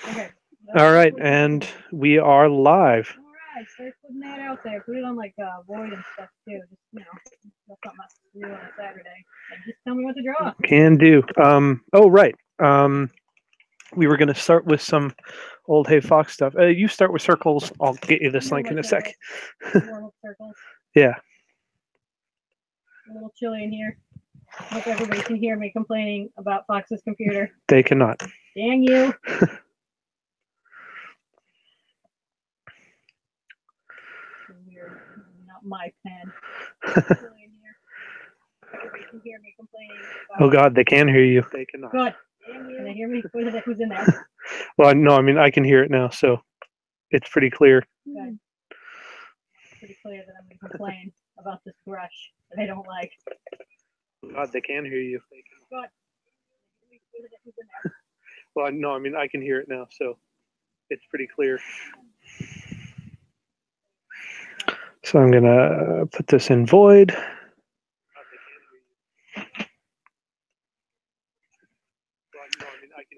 Okay. All right, and we are live. All right, start putting that out there. Put it on like Void and stuff too. Just that's something else to do on a Saturday. And just tell me what to draw. Can do. Oh, right. We were going to start with some old Hey Fox stuff. You start with circles. I'll get you this link in a sec. Warm-up circles. Yeah. A little chilly in here. Hope everybody can hear me complaining about Fox's computer. They cannot. Dang you. Weird. Not my pen. Chilly in here. Everybody can hear me complaining about Oh God, they can hear you. They cannot. Good. Can they hear me? Who's in there? Well, no, I mean I can hear it now, so it's pretty clear. Good. It's pretty clear that I'm going to complain about this brush that I don't like. God, they can hear you. Good. Who's in there? Well, no, I mean I can hear it now, so it's pretty clear. So I'm gonna put this in void.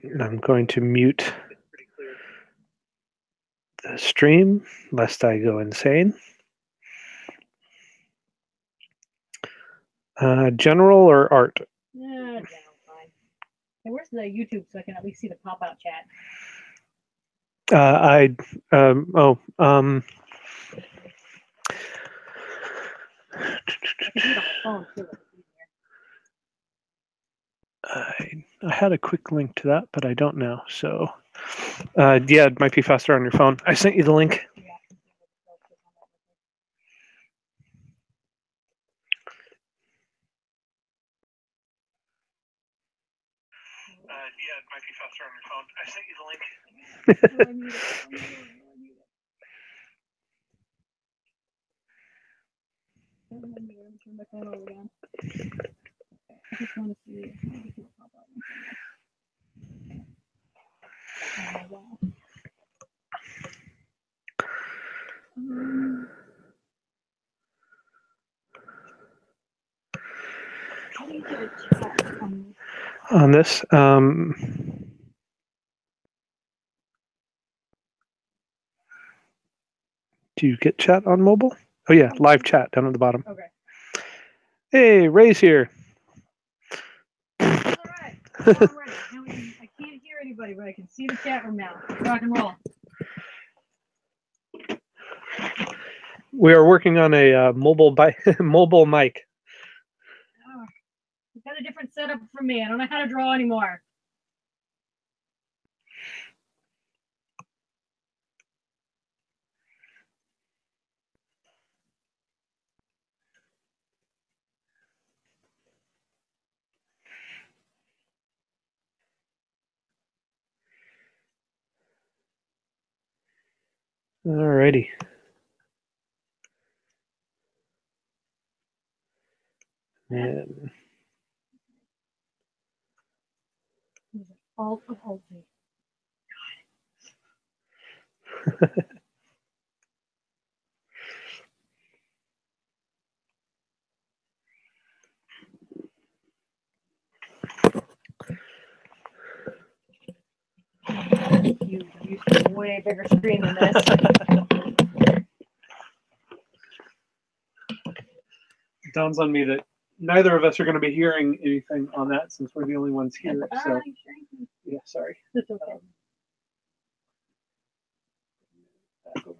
And I'm going to mute the stream lest I go insane. General or art? General, fine. Hey, where's the YouTube so I can at least see the pop-out chat? I can see it on my phone too. I had a quick link to that, but I don't now. So, yeah, it might be faster on your phone. I sent you the link. Yeah. Yeah, it might be faster on your phone. I sent you the link. Turn my phone over again. I just want to see it pop out. Oh, wow. How do you get a chat on this? Do you get chat on mobile? Oh yeah, live chat down at the bottom. Okay. Hey, Ray's here. That's all right. I'm ready. I can't hear anybody, but I can see the chat room now. Rock and roll. We are working on a mobile mic. Oh, you've got a different setup from me. I don't know how to draw anymore. Alrighty. And Alt of Alt. You used a way bigger screen than this. It dawns on me that neither of us are going to be hearing anything on that since we're the only ones here. So, yeah, sorry. That's okay. Back over.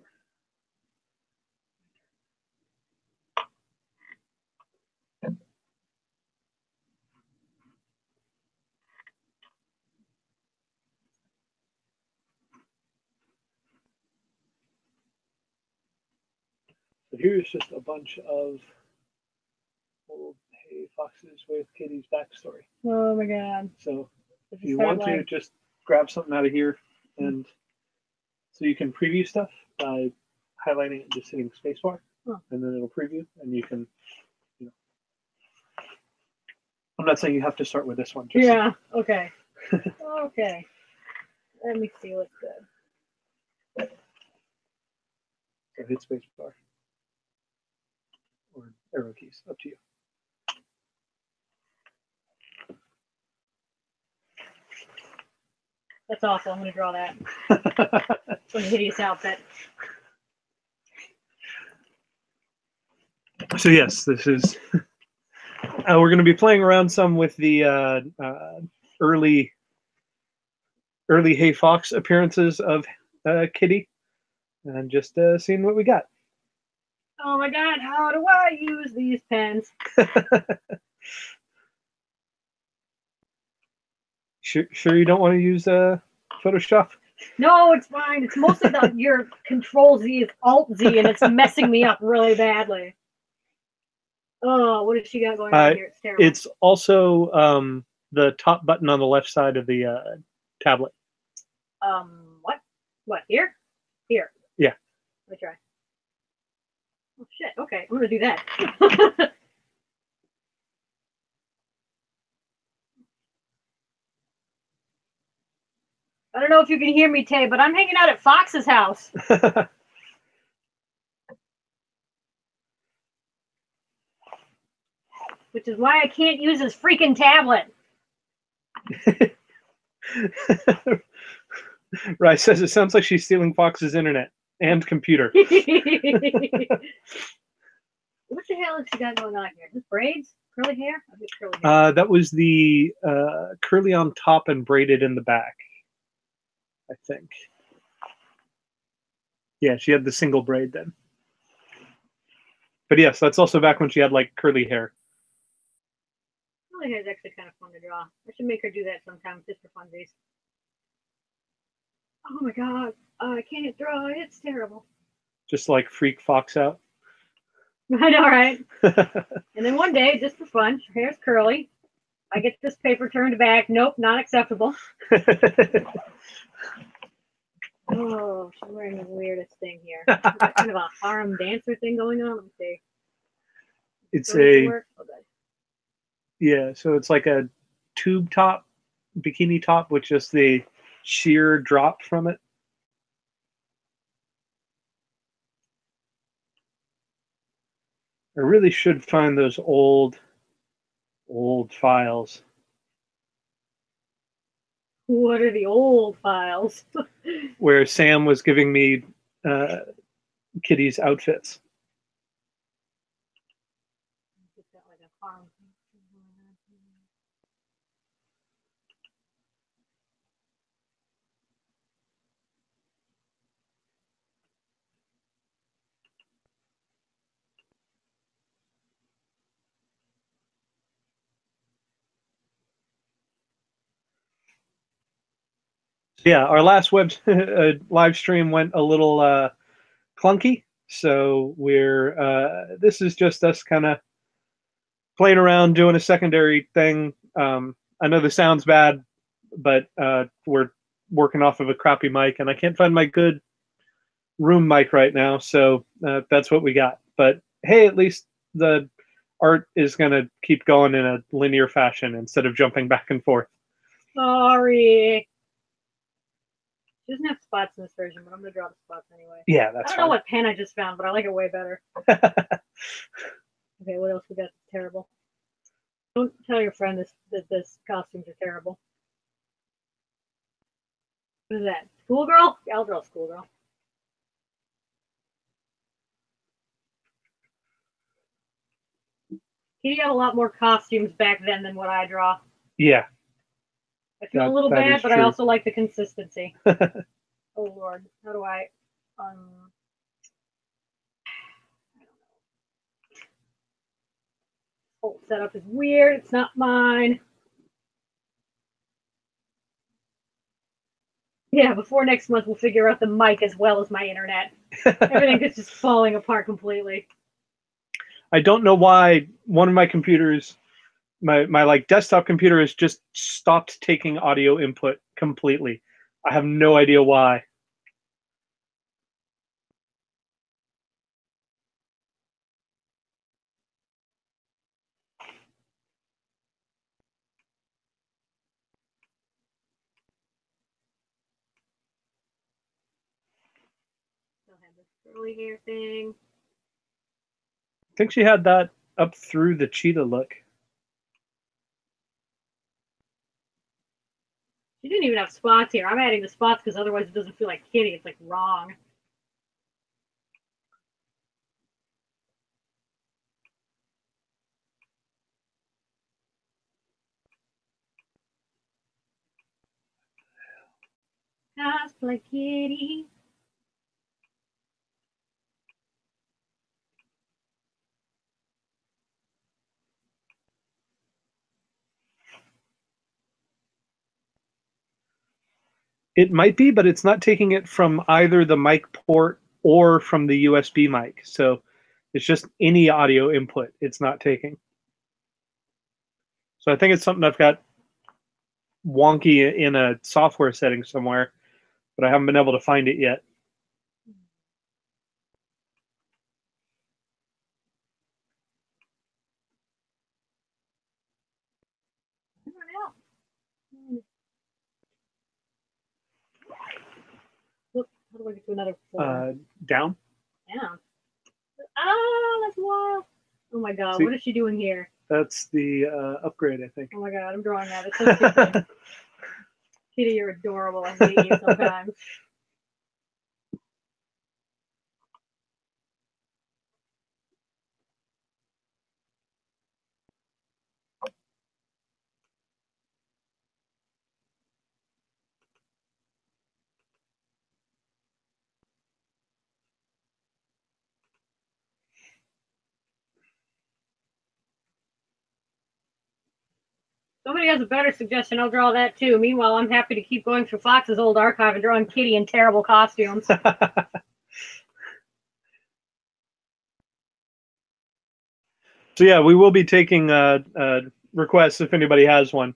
So here's just a bunch of old Hey Foxes with Kitty's backstory. Oh my god. So if you want to, just grab something out of here, and so you can preview stuff by highlighting it and just hitting spacebar, and then it'll preview, and you can, you know. I'm not saying you have to start with this one. Just yeah. Okay. Okay. Let me see what's good. So hit spacebar or arrow keys, up to you. That's awful. I'm going to draw that. What a hideous outfit. So yes, this is. We're going to be playing around some with the early Hay Fox appearances of Kitty, and just seeing what we got. Oh my God! How do I use these pens? Sure, you don't want to use Photoshop? No, it's fine. It's mostly your Control Z is Alt Z, and it's messing me up really badly. Oh, what has she got going on here? It's terrible. It's also the top button on the left side of the tablet. What? What, here? Here. Yeah. Let me try. Oh, shit. Okay, I'm going to do that. I don't know if you can hear me, Tay, but I'm hanging out at Fox's house. Which is why I can't use his freaking tablet. Rice says it sounds like she's stealing Fox's internet and computer. What the hell has she got going on here? Just braids? Curly hair? I think curly hair. That was the curly on top and braided in the back, I think. Yeah, she had the single braid then. But yes, that's also back when she had like curly hair. Curly hair is actually kind of fun to draw. I should make her do that sometime just for funsies. Oh my God, I can't draw. It's terrible. Just like freak Fox out. I know, right? And then one day, just for fun, her hair's curly. I get this paper turned back. Nope, not acceptable. Oh, she's wearing the weirdest thing here. Kind of a harem dancer thing going on. Let me see. It's yeah, so it's like a tube top, bikini top with just the sheer drop from it. I really should find those old files. What are the old files? Where Sam was giving me Kitty's outfits. Yeah, our last live stream went a little clunky, so we're this is just us kind of playing around doing a secondary thing. I know this sounds bad, but we're working off of a crappy mic, and I can't find my good room mic right now, so that's what we got. But hey, at least the art is going to keep going in a linear fashion instead of jumping back and forth. Sorry. She doesn't have spots in this version, but I'm going to draw the spots anyway. Yeah, that's I don't know what pen I just found, but I like it way better. Okay, what else we got that's terrible? Don't tell your friend that this costumes are terrible. What is that? Schoolgirl? Yeah, I'll draw Schoolgirl. He had a lot more costumes back then than what I draw. Yeah. I feel a little bad, but true. I also like the consistency. Oh Lord, how do I? I don't know. Whole setup is weird. It's not mine. Yeah, before next month we'll figure out the mic as well as my internet. Everything is just falling apart completely. I don't know why one of my computers, my like desktop computer, has just stopped taking audio input completely. I have no idea why. Still have this curly hair thing. I think she had that up through the cheetah look. She didn't even have spots here. I'm adding the spots because otherwise it doesn't feel like Kitty. It's like wrong. Cosplay Kitty. It might be, but it's not taking it from either the mic port or from the USB mic. So it's just any audio input it's not taking. So I think it's something I've got wonky in a software setting somewhere, but I haven't been able to find it yet. Look, how do I get to another floor? Down. Down. Ah, that's wild. Oh my god, what is she doing here? That's the upgrade, I think. Oh my god, I'm drawing that. It's so stupid. Kitty, you're adorable. I hate you sometimes. Somebody has a better suggestion, I'll draw that too. Meanwhile, I'm happy to keep going through Fox's old archive and drawing Kitty in terrible costumes. So yeah, we will be taking requests if anybody has one.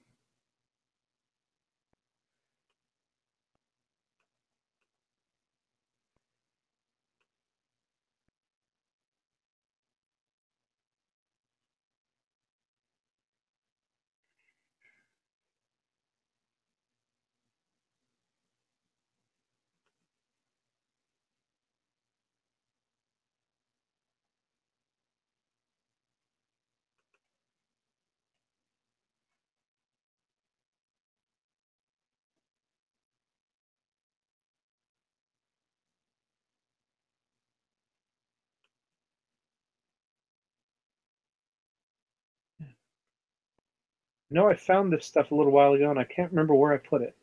No, I found this stuff a little while ago, and I can't remember where I put it.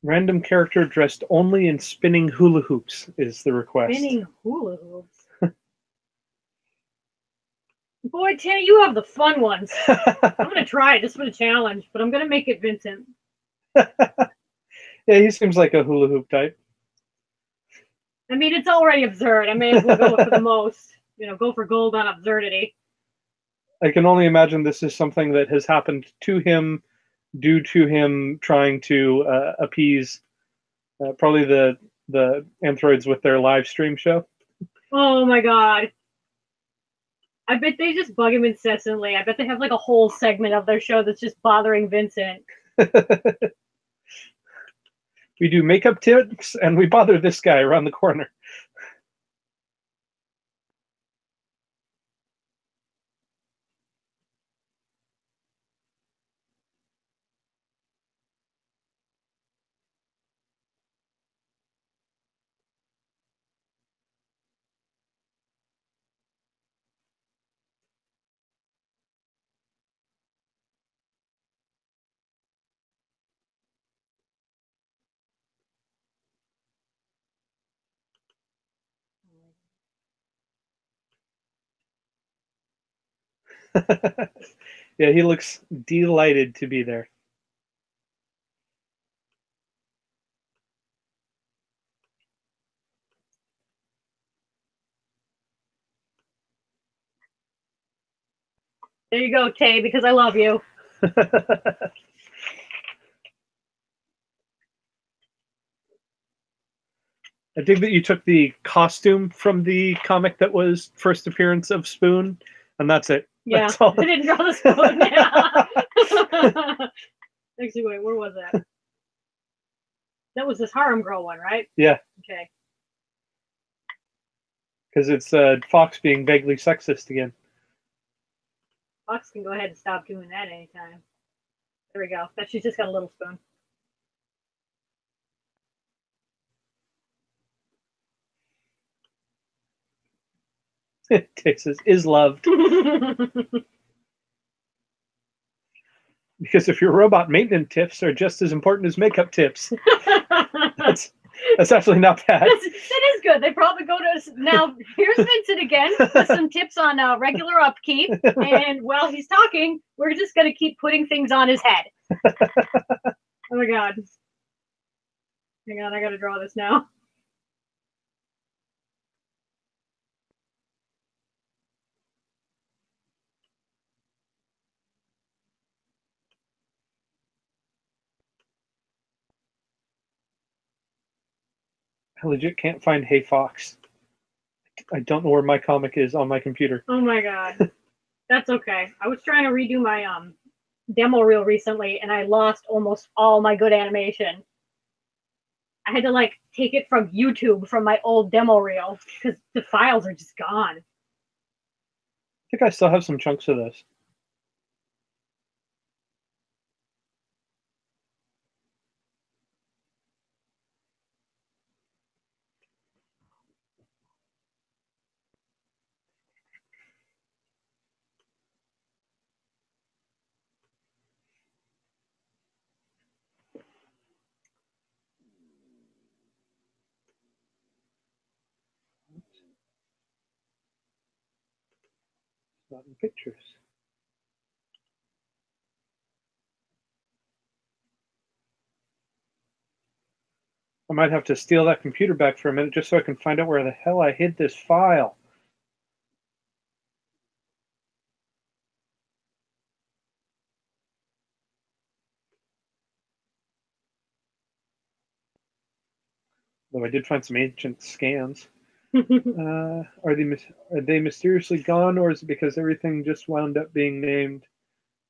Random character dressed only in spinning hula hoops is the request. Spinning hula hoops? Boy, Tanny, you have the fun ones. I'm going to try it just for the challenge, but I'm going to make it Vincent. Yeah, he seems like a hula hoop type. I mean, it's already absurd. I may as well go for the most. You know, go for gold on absurdity. I can only imagine this is something that has happened to him due to him trying to appease probably the androids with their live stream show. Oh my god. I bet they just bug him incessantly. I bet they have like a whole segment of their show that's just bothering Vincent. We do makeup tips and we bother this guy around the corner. Yeah, he looks delighted to be there. There you go, Tay, because I love you. I dig that you took the costume from the comic that was first appearance of Spoon, and that's it. Yeah, that's all. I didn't draw the Spoon. Yeah. Actually, wait, where was that? That was this Harem Girl one, right? Yeah. Okay. Because it's Fox being vaguely sexist again. Fox can go ahead and stop doing that anytime. There we go. She's just got a little spoon. Texas is loved. Because if your robot maintenance tips are just as important as makeup tips, that's actually not bad. That is good. They probably go to now. Here's Vincent again with some tips on regular upkeep. And while he's talking, we're just gonna keep putting things on his head. Oh my god! Hang on, I gotta draw this now. I legit can't find Hey Fox. I don't know where my comic is on my computer. Oh my god. That's okay. I was trying to redo my demo reel recently and I lost almost all my good animation. I had to like take it from YouTube from my old demo reel because the files are just gone. I think I still have some chunks of this. Not in pictures. I might have to steal that computer back for a minute just so I can find out where the hell I hid this file. Though I did find some ancient scans. Are they mysteriously gone, or is it because everything just wound up being named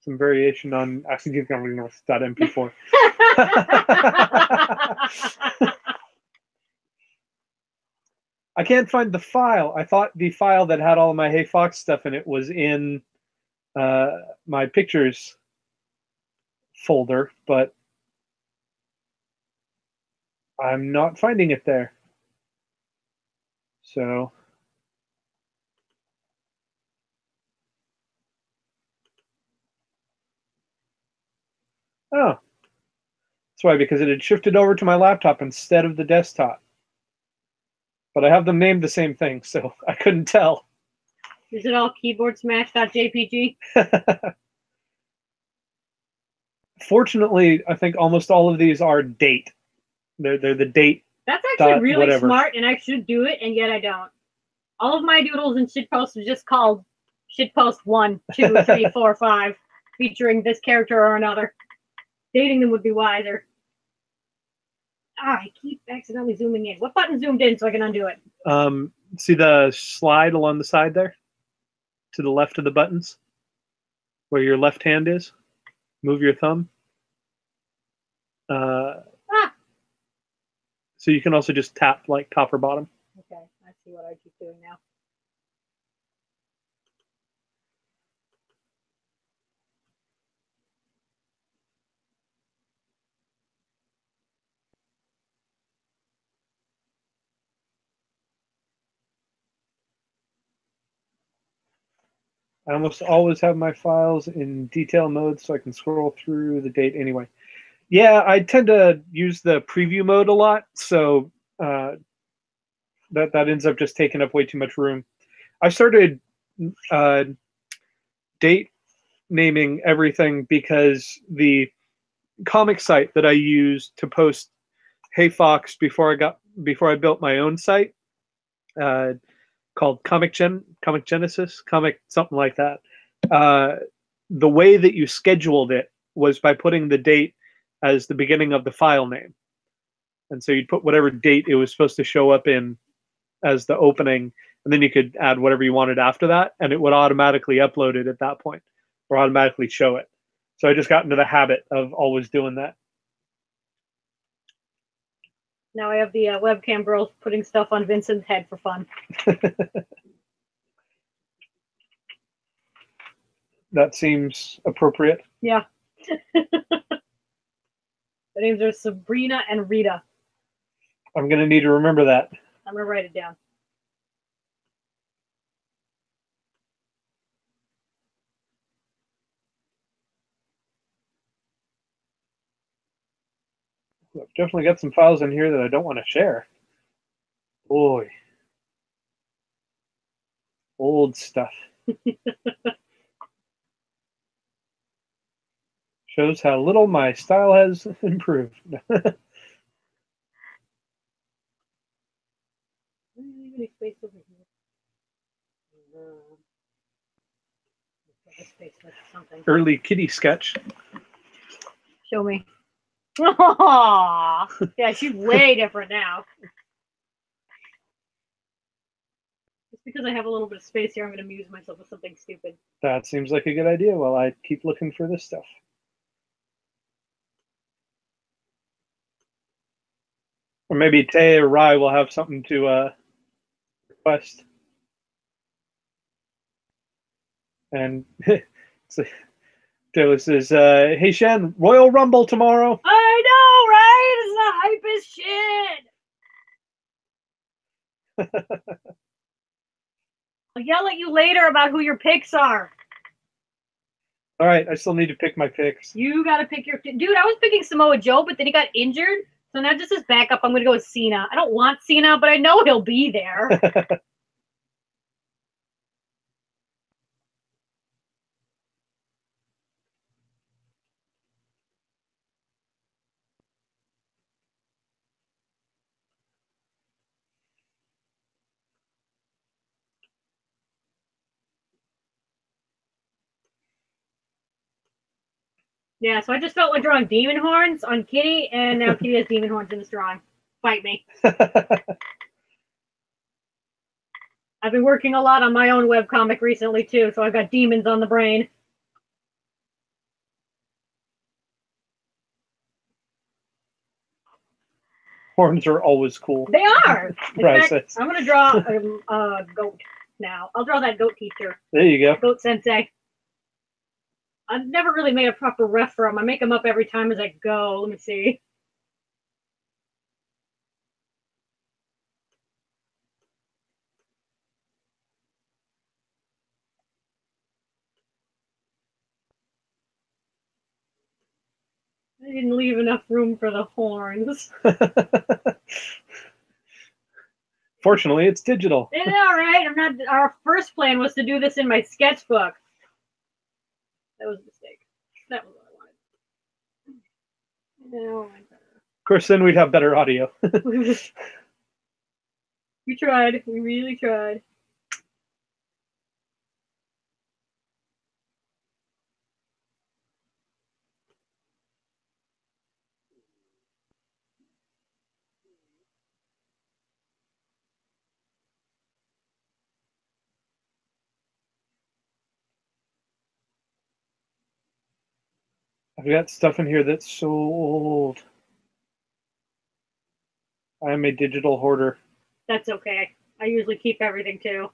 some variation on AccidentGovernance.mp4? I can't find the file. I thought the file that had all of my Hey Fox stuff in it was in my pictures folder, but I'm not finding it there. So oh, that's why, because it had shifted over to my laptop instead of the desktop. But I have them named the same thing, so I couldn't tell. Is it all keyboardsmash.jpg? Fortunately, I think almost all of these are date. They're the date. That's actually really smart, and I should do it, and yet I don't. All of my doodles and shitposts are just called shitpost 1, 2, 3, 4, 5, featuring this character or another. Dating them would be wiser. I keep accidentally zooming in. What button zoomed in so I can undo it? See the slide along the side there? To the left of the buttons? Where your left hand is? Move your thumb. So you can also just tap like top or bottom. Okay, I see what I keep doing now. I almost always have my files in detail mode so I can scroll through the date anyway. Yeah, I tend to use the preview mode a lot, so that ends up just taking up way too much room. I started date naming everything because the comic site that I used to post Hey Fox before I built my own site, called Comic Genesis, something like that. The way that you scheduled it was by putting the date as the beginning of the file name. And so you'd put whatever date it was supposed to show up in as the opening, and then you could add whatever you wanted after that, and it would automatically upload it at that point, or automatically show it. So I just got into the habit of always doing that. Now I have the webcam girls putting stuff on Vincent's head for fun. That seems appropriate. Yeah. The names are Sabrina and Rita. I'm going to need to remember that. I'm going to write it down. I've definitely got some files in here that I don't want to share. Boy. Old stuff. Shows how little my style has improved. Any space over here? Something. Early kitty sketch. Show me. Aww. Yeah, she's way different now. Just because I have a little bit of space here, I'm going to amuse myself with something stupid. That seems like a good idea while I keep looking for this stuff. Or maybe Tay or Rai will have something to request. And Taylor says, hey Shen, Royal Rumble tomorrow. I know, right? It's the hypest shit. I'll yell at you later about who your picks are. All right, I still need to pick my picks. You got to pick your... Dude, I was picking Samoa Joe, but then he got injured. So now just as backup, I'm going to go with Cena. I don't want Cena, but I know he'll be there. Yeah, so I just felt like drawing demon horns on Kitty, and now Kitty has demon horns in this drawing. Fight me. I've been working a lot on my own webcomic recently, too, so I've got demons on the brain. Horns are always cool. They are! In fact, I'm going to draw a goat now. I'll draw that goat teacher. There you go. Goat sensei. I've never really made a proper ref for them. I make them up every time as I go. Let me see. I didn't leave enough room for the horns. Fortunately, it's digital. It's all right. I'm not. Our first plan was to do this in my sketchbook. That was a mistake. That was what I wanted. No, of course, then we'd have better audio. We tried. We really tried. I've got stuff in here that's so old. I am a digital hoarder. That's okay. I usually keep everything too.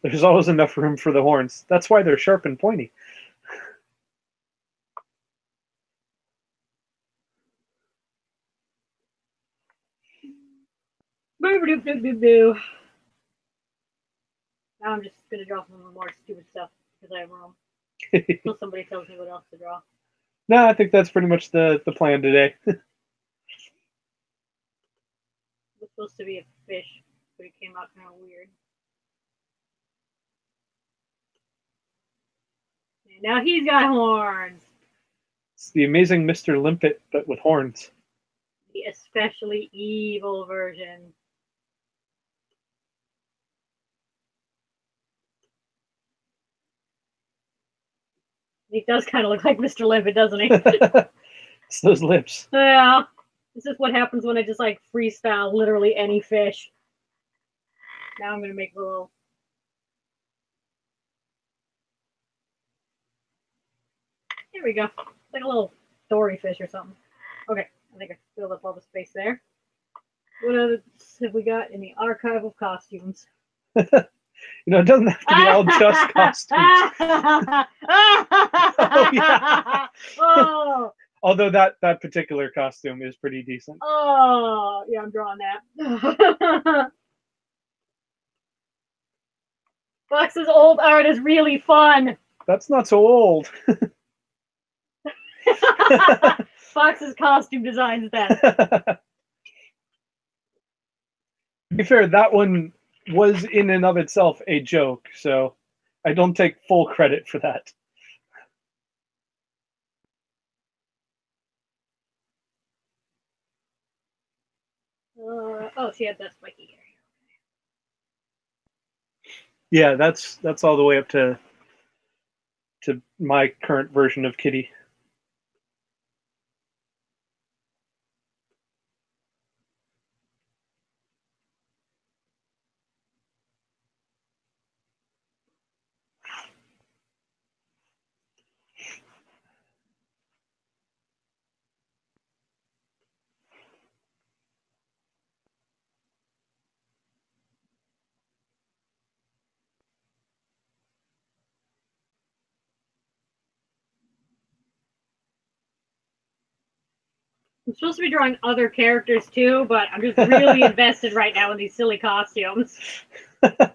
There's always enough room for the horns. That's why they're sharp and pointy. Boo-boo-doo-doo-doo-doo. Now I'm just going to draw some more stupid stuff because I have room. Until somebody tells me what else to draw. No, I think that's pretty much the plan today. It was supposed to be a fish, but it came out kind of weird. And now he's got horns. It's the amazing Mr. Limpet, but with horns. The especially evil version. He does kind of look like Mr. Limpet, doesn't he? It's those lips. Yeah. This is what happens when I just like freestyle literally any fish. Now I'm going to make a little There we go. It's like a little dory fish or something. Okay, I think I filled up all the space there. What else have we got in the archive of costumes? You know, it doesn't have to be all just costumes. Oh, yeah. Oh. Although that particular costume is pretty decent. Oh, yeah, I'm drawing that. Fox's old art is really fun. That's not so old. Fox's costume designs then. To be fair, that one was in and of itself a joke, so I don't take full credit for that. Oh, she had that spiky hair. Yeah, that's all the way up to my current version of Kitty. I'm supposed to be drawing other characters too, but I'm just really invested right now in these silly costumes. I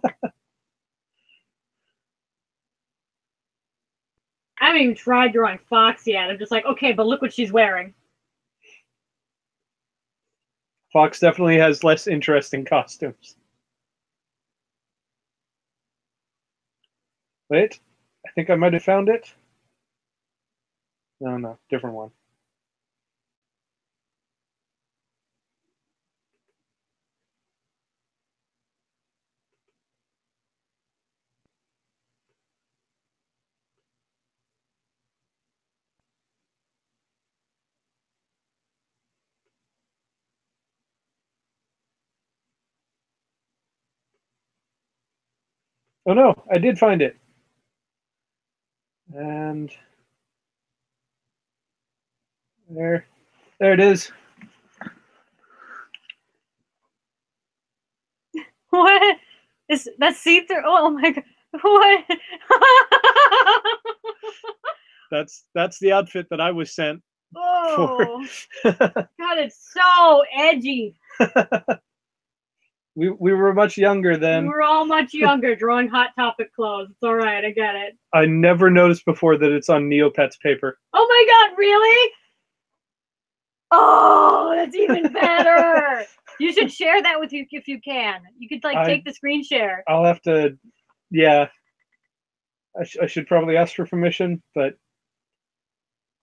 haven't even tried drawing Fox yet. I'm just like, okay, but look what she's wearing. Fox definitely has less interesting costumes. Wait, I think I might have found it. No, different one. Oh no, I did find it. And there it is. What? That's see-through? Oh my god. What? That's the outfit that I was sent. Oh. God, it's so edgy. We were much younger then. We were all much younger drawing Hot Topic clothes. It's all right, I get it. I never noticed before that it's on Neopets paper. Oh my god, really? Oh, that's even better. You should share that with you if you can. You could take the screen share. I'll have to, yeah. I should probably ask for permission, but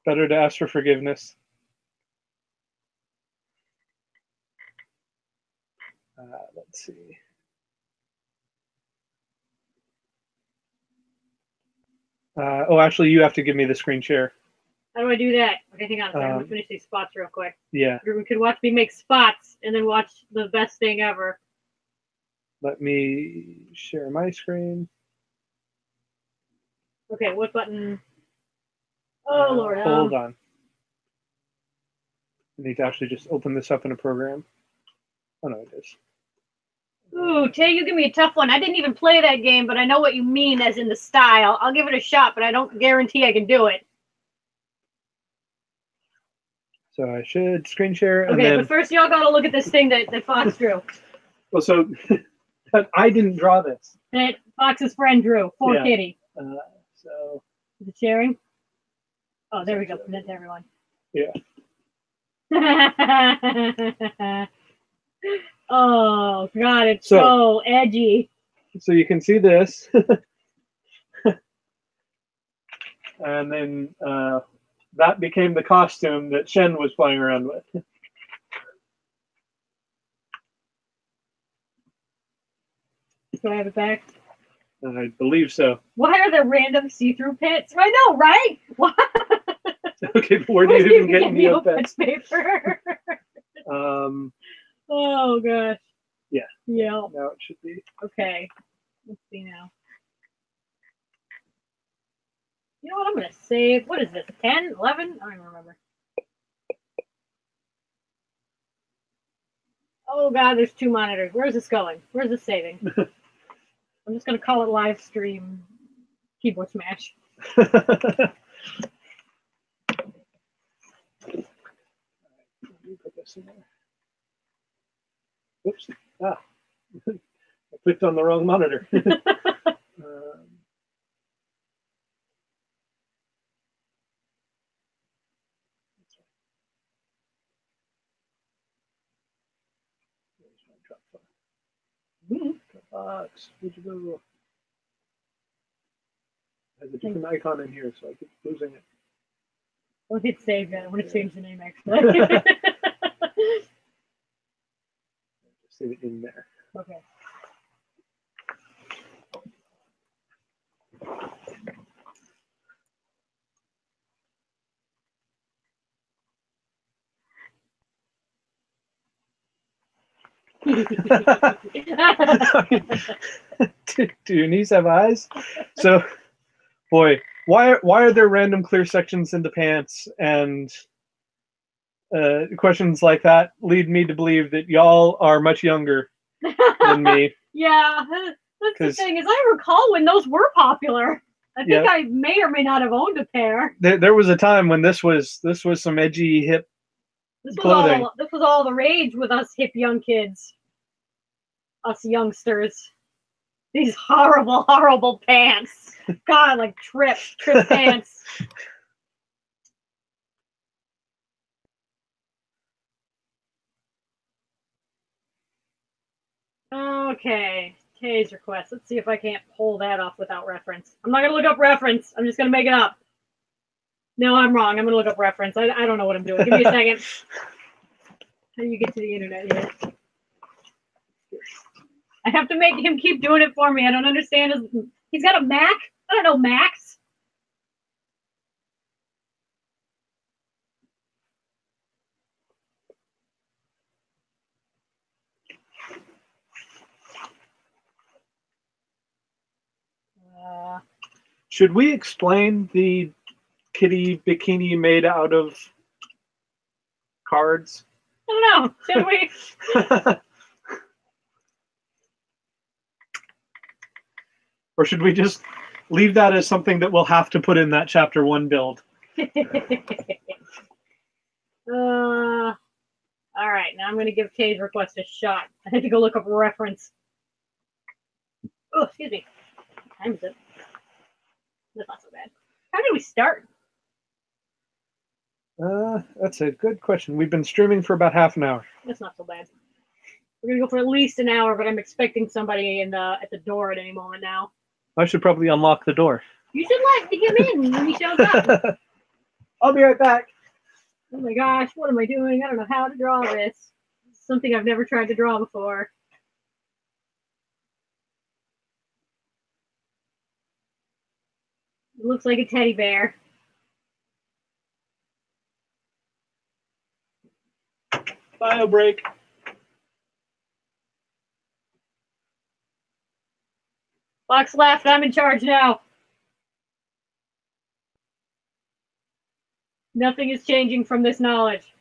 better to ask for forgiveness. Let's see. Oh, actually, you have to give me the screen share. How do I do that? Okay, hang on a second. I'm going to finish these spots real quick. Yeah. We could watch me make spots and then watch the best thing ever. Let me share my screen. Okay, what button? Oh, Lord. Hold on. I need to actually just open this up in a program. Oh, no, it is. Ooh, Tay, you give me a tough one. I didn't even play that game, but I know what you mean as in the style. I'll give it a shot, but I don't guarantee I can do it. So I should screen share. Okay, but first y'all got to look at this thing that Fox drew. Well, so I didn't draw this. That Fox's friend drew for Kitty. So is it sharing? Oh, there we go. Present to everyone. Yeah. Oh God, it's so edgy. So you can see this, and then that became the costume that Shen was playing around with. Do I have it back? I believe so. Why are there random see-through pits? I know, right? What? Okay, but where do you even get Neopets paper? Oh gosh. Yeah. Yeah. Now it should be. Okay. Let's see now. You know what? I'm going to save. What is this? 10, 11? I don't even remember. Oh, God, there's 2 monitors. Where's this going? Where's this saving? I'm just going to call it live stream keyboard smash. Put this in there. Oops. Ah. I clicked on the wrong monitor. Dropbox. Where'd you go? There's a different icon in here, so I keep losing it. Don't hit save yet. I want to change the name actually. Just save it in there. Okay. Do your knees have eyes? So, boy, why are there random clear sections in the pants? And questions like that lead me to believe that y'all are much younger than me. Yeah, that's the thing. Is I recall when those were popular. I think I may or may not have owned a pair. There was a time when this was some edgy hip clothing. This was all the rage with us hip young kids. Us youngsters. These horrible, horrible pants. God, like trip pants. Okay. Today's request. Let's see if I can't pull that off without reference. I'm not going to look up reference. I'm just going to make it up. No, I'm wrong. I'm going to look up reference. I don't know what I'm doing. Give me a second. How do you get to the internet here? I have to make him keep doing it for me. I don't understand. He's got a Mac? I don't know Macs. Should we explain the kitty bikini made out of cards? I don't know. Should we? Or should we just leave that as something that we'll have to put in that chapter 1 build? All right, now I'm going to give Kay's request a shot. I had to go look up a reference. Oh, excuse me. What time is it? That's not so bad. How did we start? That's a good question. We've been streaming for about half an hour. That's not so bad. We're going to go for at least an hour, but I'm expecting somebody at the door at any moment now. I should probably unlock the door. You should let him in when he shows up. I'll be right back. Oh my gosh, what am I doing? I don't know how to draw this. It's something I've never tried to draw before. It looks like a teddy bear. Bio break. Fox left. I'm in charge now. Nothing is changing from this knowledge.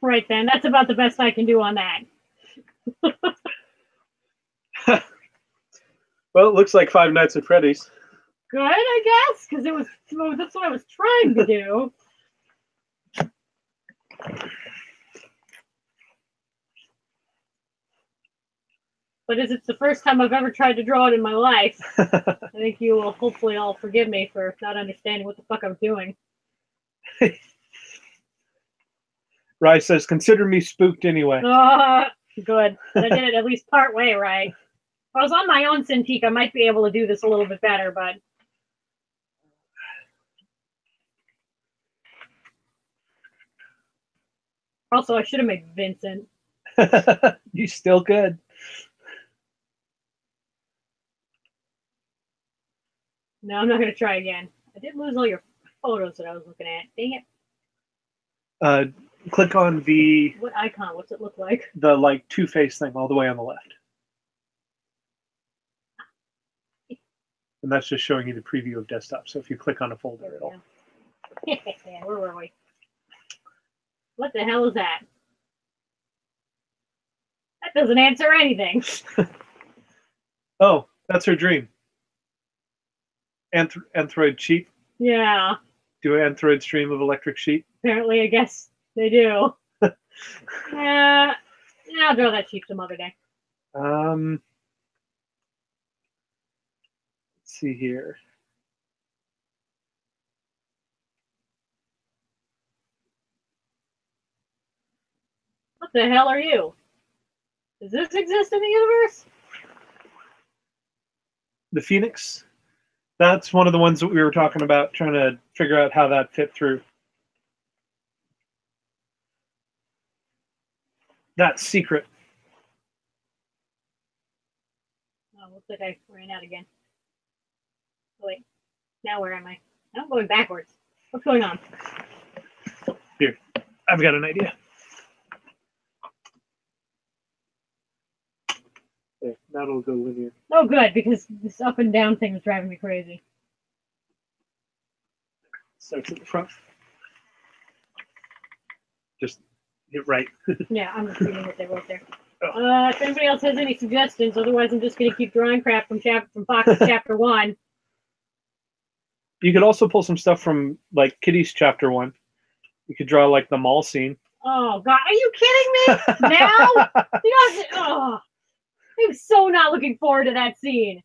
Right then, that's about the best I can do on that. Well, it looks like Five Nights at Freddy's. Good, I guess, because that's what I was trying to do. But as it's the first time I've ever tried to draw it in my life, I think you will hopefully all forgive me for not understanding what the fuck I'm doing. Rye says, consider me spooked anyway. Good. I did it at least part way right. If I was on my own Cintiq, I might be able to do this a little bit better, but also I should have made Vincent. You still could. No, I'm not going to try again. I did lose all your photos that I was looking at. Dang it. Click on the What icon? What's it look like? the like two-face thing all the way on the left. And that's just showing you the preview of desktop. So if you click on a folder, it'll... Yeah, where were we? What the hell is that? That doesn't answer anything. Oh, that's her dream. Anthroid sheep. Yeah. Do Anthroid stream of electric sheep? Apparently, I guess they do. Yeah, I'll draw that sheep some other day. Let's see here. What the hell are you? Does this exist in the universe? The Phoenix. That's one of the ones that we were talking about, trying to figure out how that fit through. That's secret. Oh, looks like I ran out again. Oh, wait. Now where am I? I'm going backwards. What's going on? Here, I've got an idea. Okay, now it'll go linear. Oh, good, because this up and down thing is driving me crazy. Starts at the front. Just hit right. Yeah, I'm just reading what they wrote there. Oh. If anybody else has any suggestions, otherwise I'm just going to keep drawing crap from Fox's chapter 1. You could also pull some stuff from like Kitty's chapter 1. You could draw like the mall scene. Oh God, are you kidding me? Now? You know, oh, I'm so not looking forward to that scene.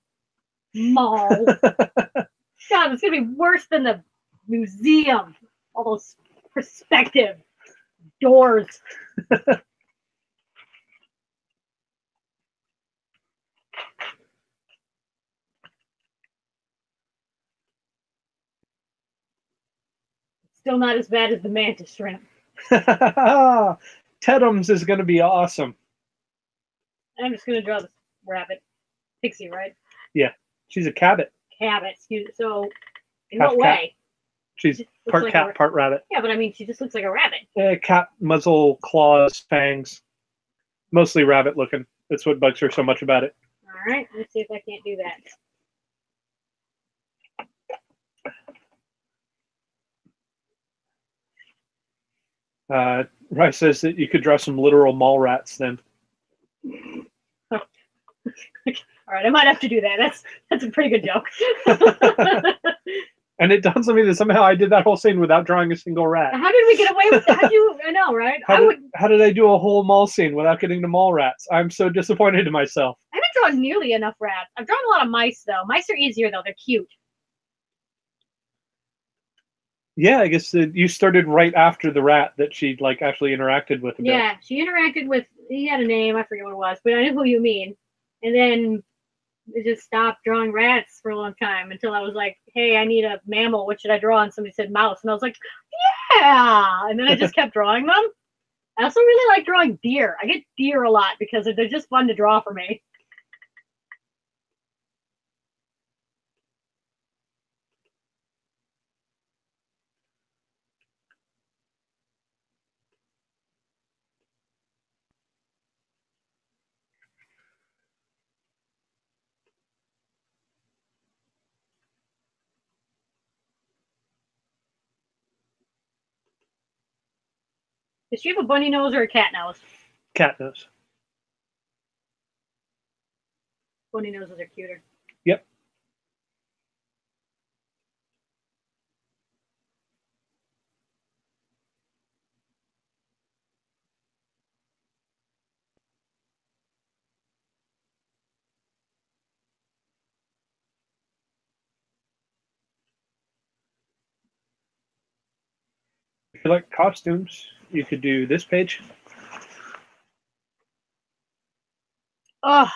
Mall. God, it's gonna be worse than the museum. All those perspective doors. Still not as bad as the mantis shrimp. Tedums is going to be awesome. I'm just going to draw this rabbit. Pixie, right? Yeah. She's a cabot. Cabot, excuse me. So, in Half what cat. way? She's part like cat, part rabbit. Yeah, but I mean, she just looks like a rabbit. Cat, muzzle, claws, fangs. Mostly rabbit looking. That's what bugs her so much about it. All right, let's see if I can't do that. Rice says that you could draw some literal mall rats then. Oh. All right, I might have to do that. That's a pretty good joke. And it dawns on me that somehow I did that whole scene without drawing a single rat. How did we get away with that? I know, right? How did I do a whole mall scene without getting to mall rats? I'm so disappointed in myself. I haven't drawn nearly enough rats. I've drawn a lot of mice, though. Mice are easier, though. They're cute. Yeah, I guess you started right after the rat that she like actually interacted with a bit. Yeah, she interacted with. He had a name. I forget what it was, but I know who you mean. And then I just stopped drawing rats for a long time until I was like, "Hey, I need a mammal. What should I draw?" And somebody said mouse, and I was like, "Yeah!" And then I just kept drawing them. I also really like drawing deer. I get deer a lot because they're just fun to draw for me. Does she have a bunny nose or a cat nose? Cat nose. Bunny noses are cuter. Yep. you like costumes, you could do this page. Oh,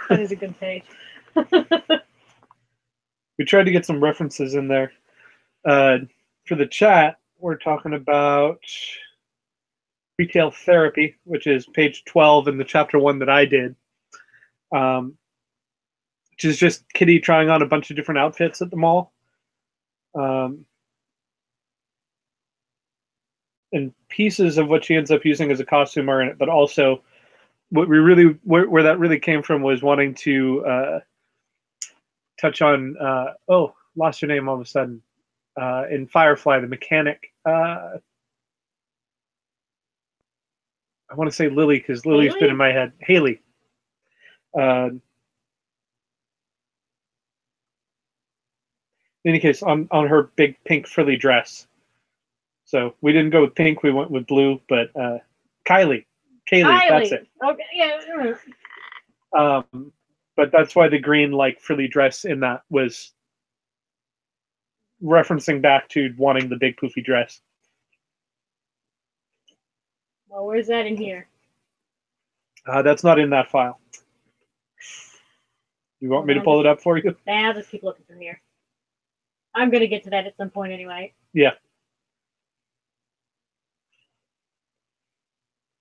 that is a good page. We tried to get some references in there. For the chat, we're talking about retail therapy, which is page 12 in the chapter 1 that I did, which is just Kitty trying on a bunch of different outfits at the mall. And pieces of what she ends up using as a costume are in it, but also what we really where that really came from was wanting to touch on lost her name all of a sudden in Firefly, the mechanic. I want to say Lily because Lily's been in my head. Haley. In any case, on her big pink frilly dress. So we didn't go with pink; we went with blue. But Kaylee, that's it. Okay, yeah. But that's why the green like frilly dress in that was referencing back to wanting the big poofy dress. Well, where's that in here? That's not in that file. You want me to pull it up for you? Nah, I'll just keep looking through here. I'm going to get to that at some point anyway. Yeah.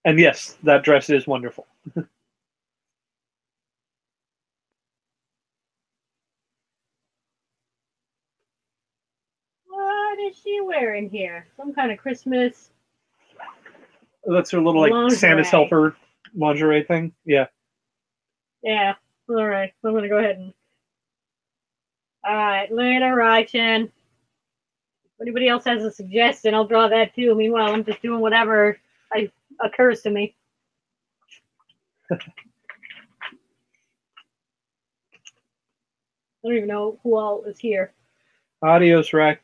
And yes, that dress is wonderful. What is she wearing here? Some kind of Christmas... That's her little like lingerie. Santa's helper lingerie thing. Yeah. Yeah. All right. I'm going to go ahead and... All right. Later, Rai-chan. If anybody else has a suggestion, I'll draw that too. Meanwhile, I'm just doing whatever occurs to me. I don't even know who all is here. Adios, Rack.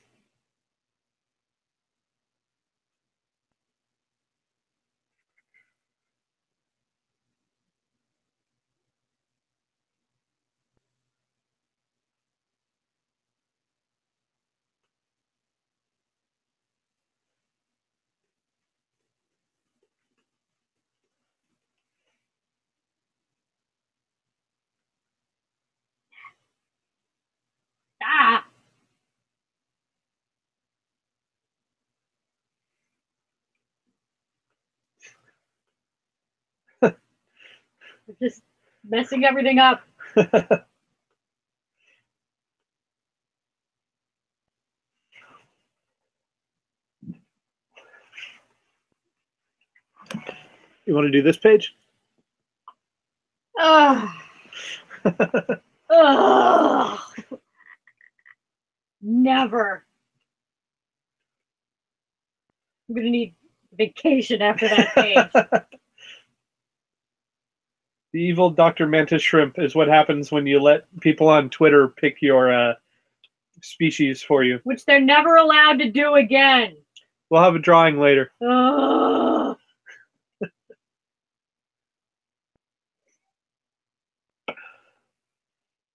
Ah! Just messing everything up. You want to do this page? Ugh. Ugh. Never. I'm going to need vacation after that page. The evil Dr. Mantis Shrimp is what happens when you let people on Twitter pick your species for you. Which they're never allowed to do again. We'll have a drawing later. Ugh.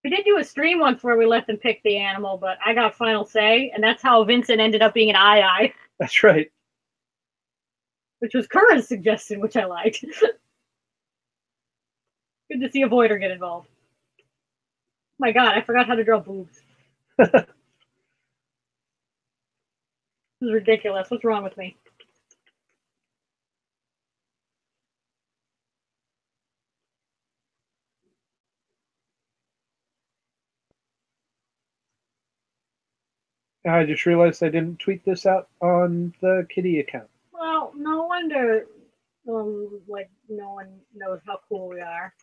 We did do a stream once where we let them pick the animal, but I got final say, and that's how Vincent ended up being an Ai. That's right. Which was Kura's suggestion, which I liked. Good to see a voider get involved. Oh my god, I forgot how to draw boobs. This is ridiculous. What's wrong with me? I just realized I didn't tweet this out on the Kitty account. Well, no wonder like no one knows how cool we are.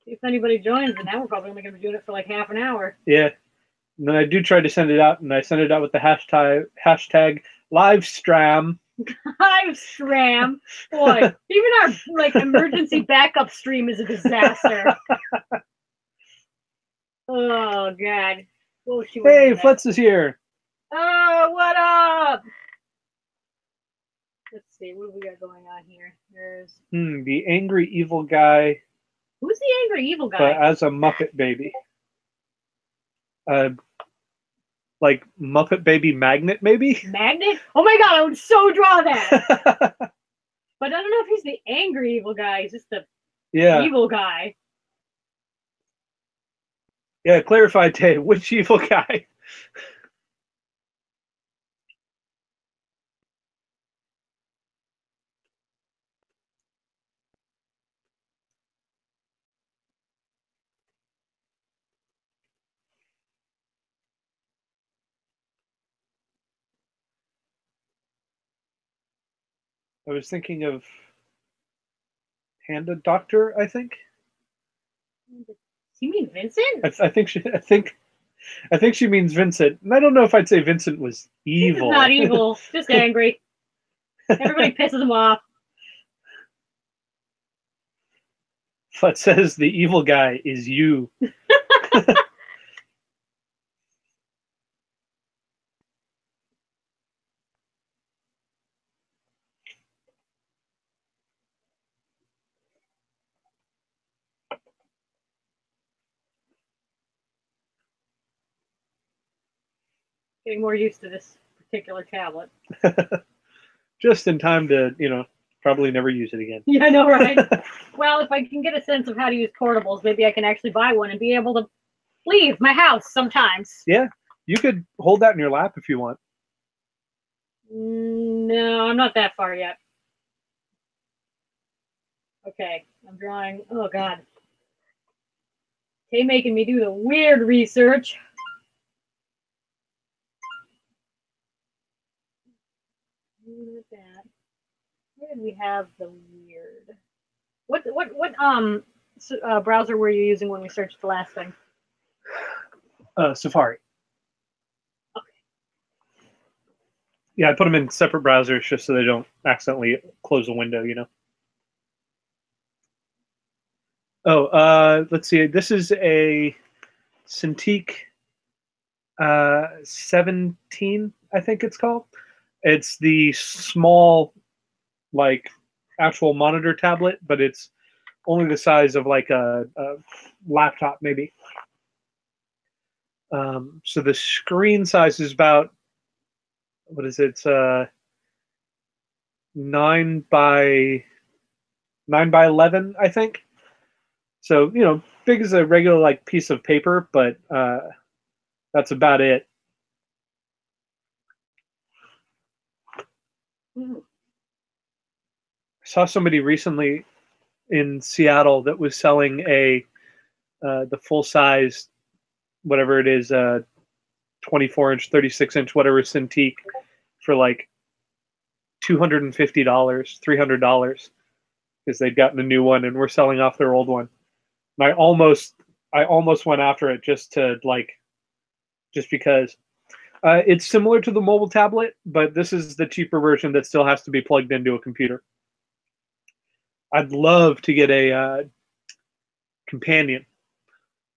If anybody joins, then now we're probably only going to be doing it for like half an hour. Yeah. And then I do try to send it out, and I send it out with the hashtag livestream. Livestream. Boy, even our like emergency backup stream is a disaster. Oh god. What was she Hey, Flutz is here. Oh, what up? Let's see, what do we got going on here? There's the angry evil guy Who's the angry evil but guy? as a Muppet Baby. Like Muppet Baby Magnet, maybe? Magnet? Oh my god, I would so draw that. But I don't know if he's the angry evil guy. He's just the Yeah. evil guy. Yeah, clarify, Tay. Which evil guy? I was thinking of Panda Doctor, I think. You mean Vincent? I think she means Vincent. And I don't know if I'd say Vincent was evil. He's not evil, just angry. Everybody pisses him off. But says the evil guy is you. Getting more used to this particular tablet. Just in time to, probably never use it again. Yeah, I know, right? Well, if I can get a sense of how to use portables, maybe I can actually buy one and be able to leave my house sometimes. Yeah, you could hold that in your lap if you want. No, I'm not that far yet. Okay, I'm drawing. Oh, God. They making me do the weird research. That. Where did we have the weird? What browser were you using when we searched the last thing? Safari. Okay. Yeah, I put them in separate browsers just so they don't accidentally close a window, Oh, let's see. This is a Cintiq 17, I think it's called. It's the small, like, actual monitor tablet, but it's only the size of like a laptop, maybe. So the screen size is about, what is it? It's 9 by 11, I think. So big as a regular like piece of paper, but that's about it. I saw somebody recently in Seattle that was selling the full size, whatever it is, 24-inch, 36-inch, whatever Cintiq for like $250, $300 because they'd gotten a new one and were selling off their old one. And I almost went after it just because it's similar to the mobile tablet, but this is the cheaper version that still has to be plugged into a computer. I'd love to get a companion,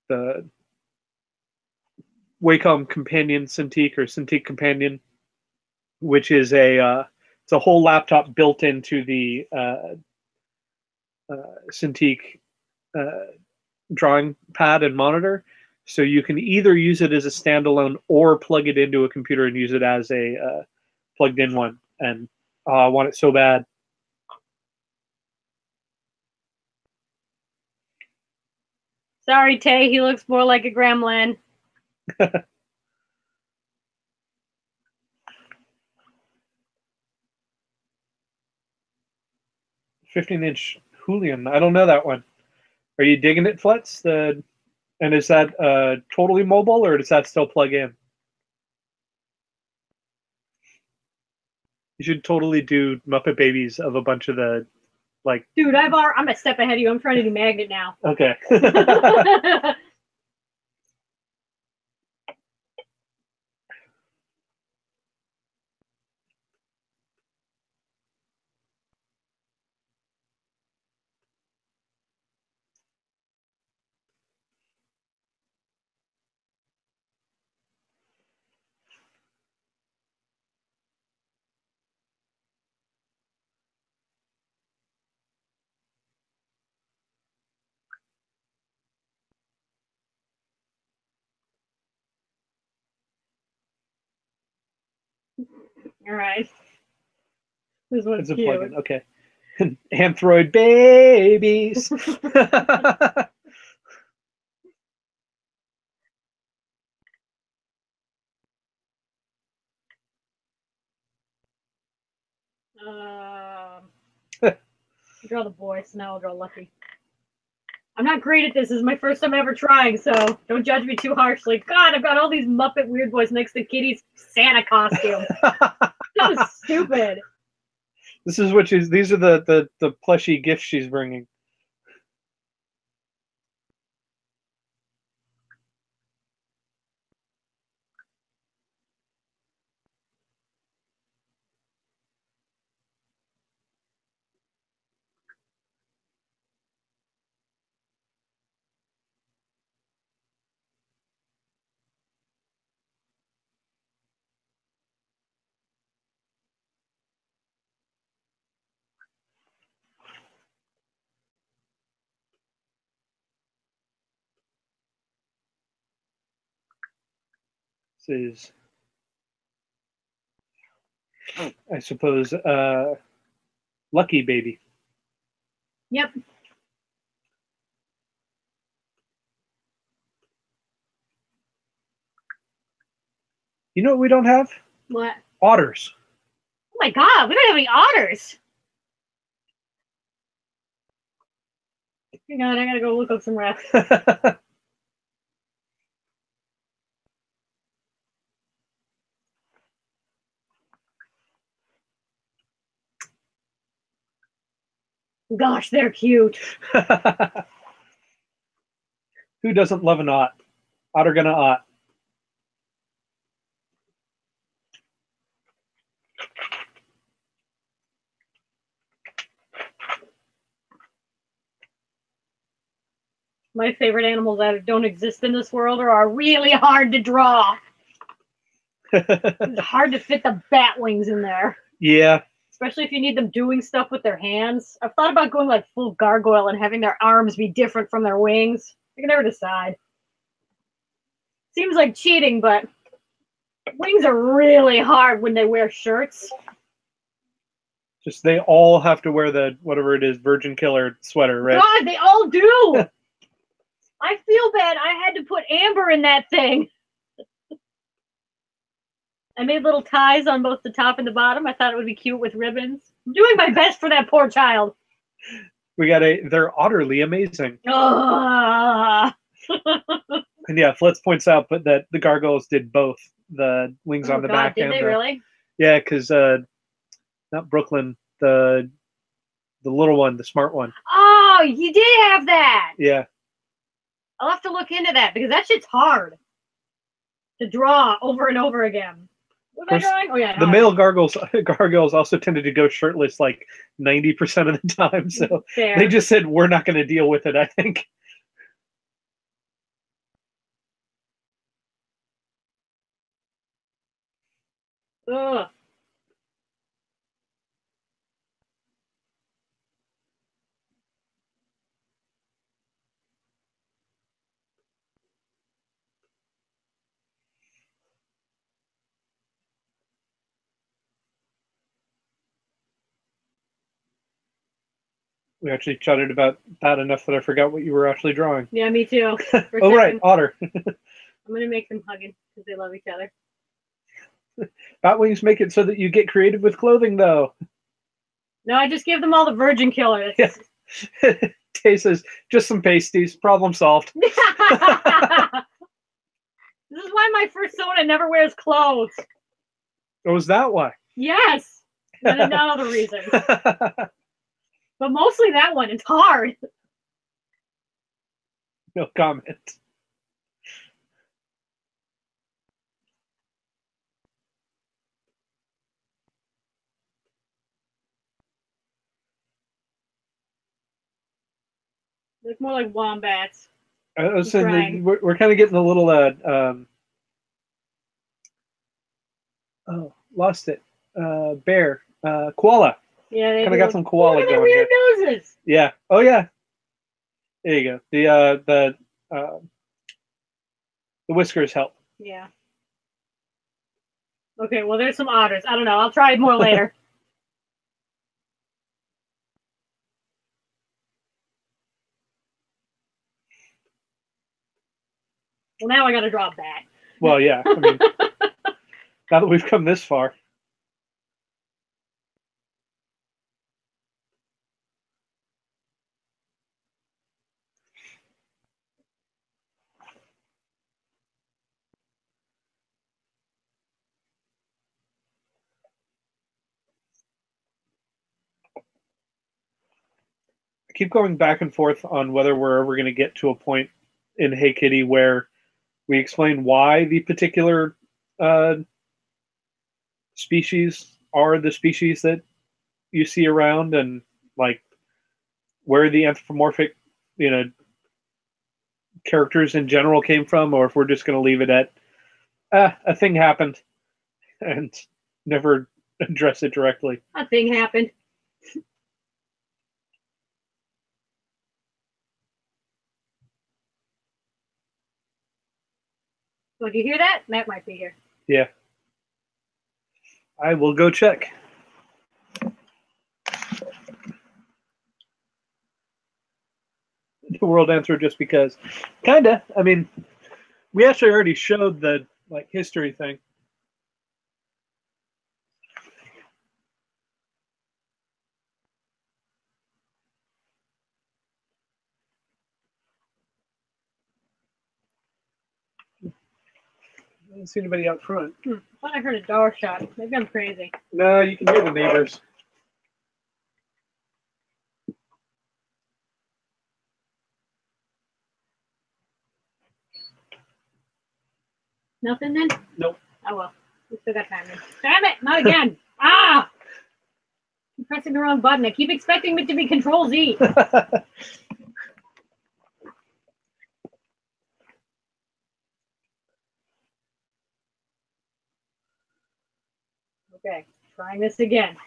the Wacom Companion Cintiq or Cintiq Companion, which is it's a whole laptop built into the Cintiq drawing pad and monitor. So you can either use it as a standalone or plug it into a computer and use it as a plugged in one. And I want it so bad. Sorry, Tay. He looks more like a gremlin. 15-inch Julian. I don't know that one. Are you digging it, Flutz? And is that totally mobile, or does that still plug in? You should totally do Muppet Babies of a bunch of the, like... Dude, I'm a step ahead of you. I'm trying to do Magnet now. Okay. All right. This one's It's a cute. plugin. Okay. Anthroid babies. Draw the boy, so now I'll draw Lucky. I'm not great at this. This is my first time ever trying, so don't judge me too harshly. God, I've got all these Muppet Weird Boys next to Kitty's Santa costume. That was stupid. This is what she's. These are the plushy gifts she's bringing. This is, I suppose, Lucky Baby. Yep. You know what we don't have? What? Otters. Oh my God, we don't have any otters. Hang on, I gotta go look up some rats. Gosh, they're cute. Who doesn't love an ot? Otter gonna ot. My favorite animals that don't exist in this world or are really hard to draw. It's hard to fit the bat wings in there. Yeah. Especially if you need them doing stuff with their hands. I've thought about going like full gargoyle and having their arms be different from their wings. I can never decide. Seems like cheating, but wings are really hard when they wear shirts. Just they all have to wear the whatever it is, Virgin Killer sweater, right? God, they all do. I feel bad. I had to put amber in that thing. I made little ties on both the top and the bottom. I thought it would be cute with ribbons. I'm doing my best for that poor child. We got they're utterly amazing. Ah. And yeah, Flitz points out but that the gargoyles did both the wings on the God, back did and they really? Yeah, because not Brooklyn, the little one, the smart one. Oh, you did have that. Yeah. I'll have to look into that because that shit's hard to draw over and over again. What was I drawing? Oh yeah. The male gargoyles also tended to go shirtless like 90% of the time, so Fair. they just said we're not going to deal with it. I think. Ugh. We actually chatted about that enough that I forgot what you were actually drawing. Yeah, me too. Oh right, otter. I'm gonna make them hugging because they love each other. Batwings make it so that you get creative with clothing, though. No, I just give them all the Virgin Killer. Yeah. Tay says, just some pasties. Problem solved. This is why my persona never wears clothes. Oh, is that why? Yes. And another reason. But mostly that one. It's hard. No comment. It's more like wombats. I was saying we're kind of getting a little oh, lost it. Bear. Koala. Yeah, they kind of got some koala Look at their going weird here. noses. Yeah. Oh yeah. There you go. The whiskers help. Yeah. Okay, well, there's some otters. I don't know. I'll try more later. Well, now I got to draw a bat. Well, yeah. I mean, now that we've come this far. I keep going back and forth on whether we're ever going to get to a point in Hey Kitty where we explain why the particular species are the species that you see around, and like where the anthropomorphic, characters in general came from, or if we're just going to leave it at a thing happened and never address it directly. A thing happened. Oh, do you hear that? Matt might be here. Yeah. I will go check. The world answer just because. Kinda. I mean, we actually already showed the history thing. I didn't see anybody out front. I thought I heard a door shut. Maybe I'm crazy. No, you can hear the neighbors. Nothing then? Nope. Oh well. We still got time then. Damn it! Not again! Ah! I'm pressing the wrong button. I keep expecting it to be Control Z. Okay, trying this again.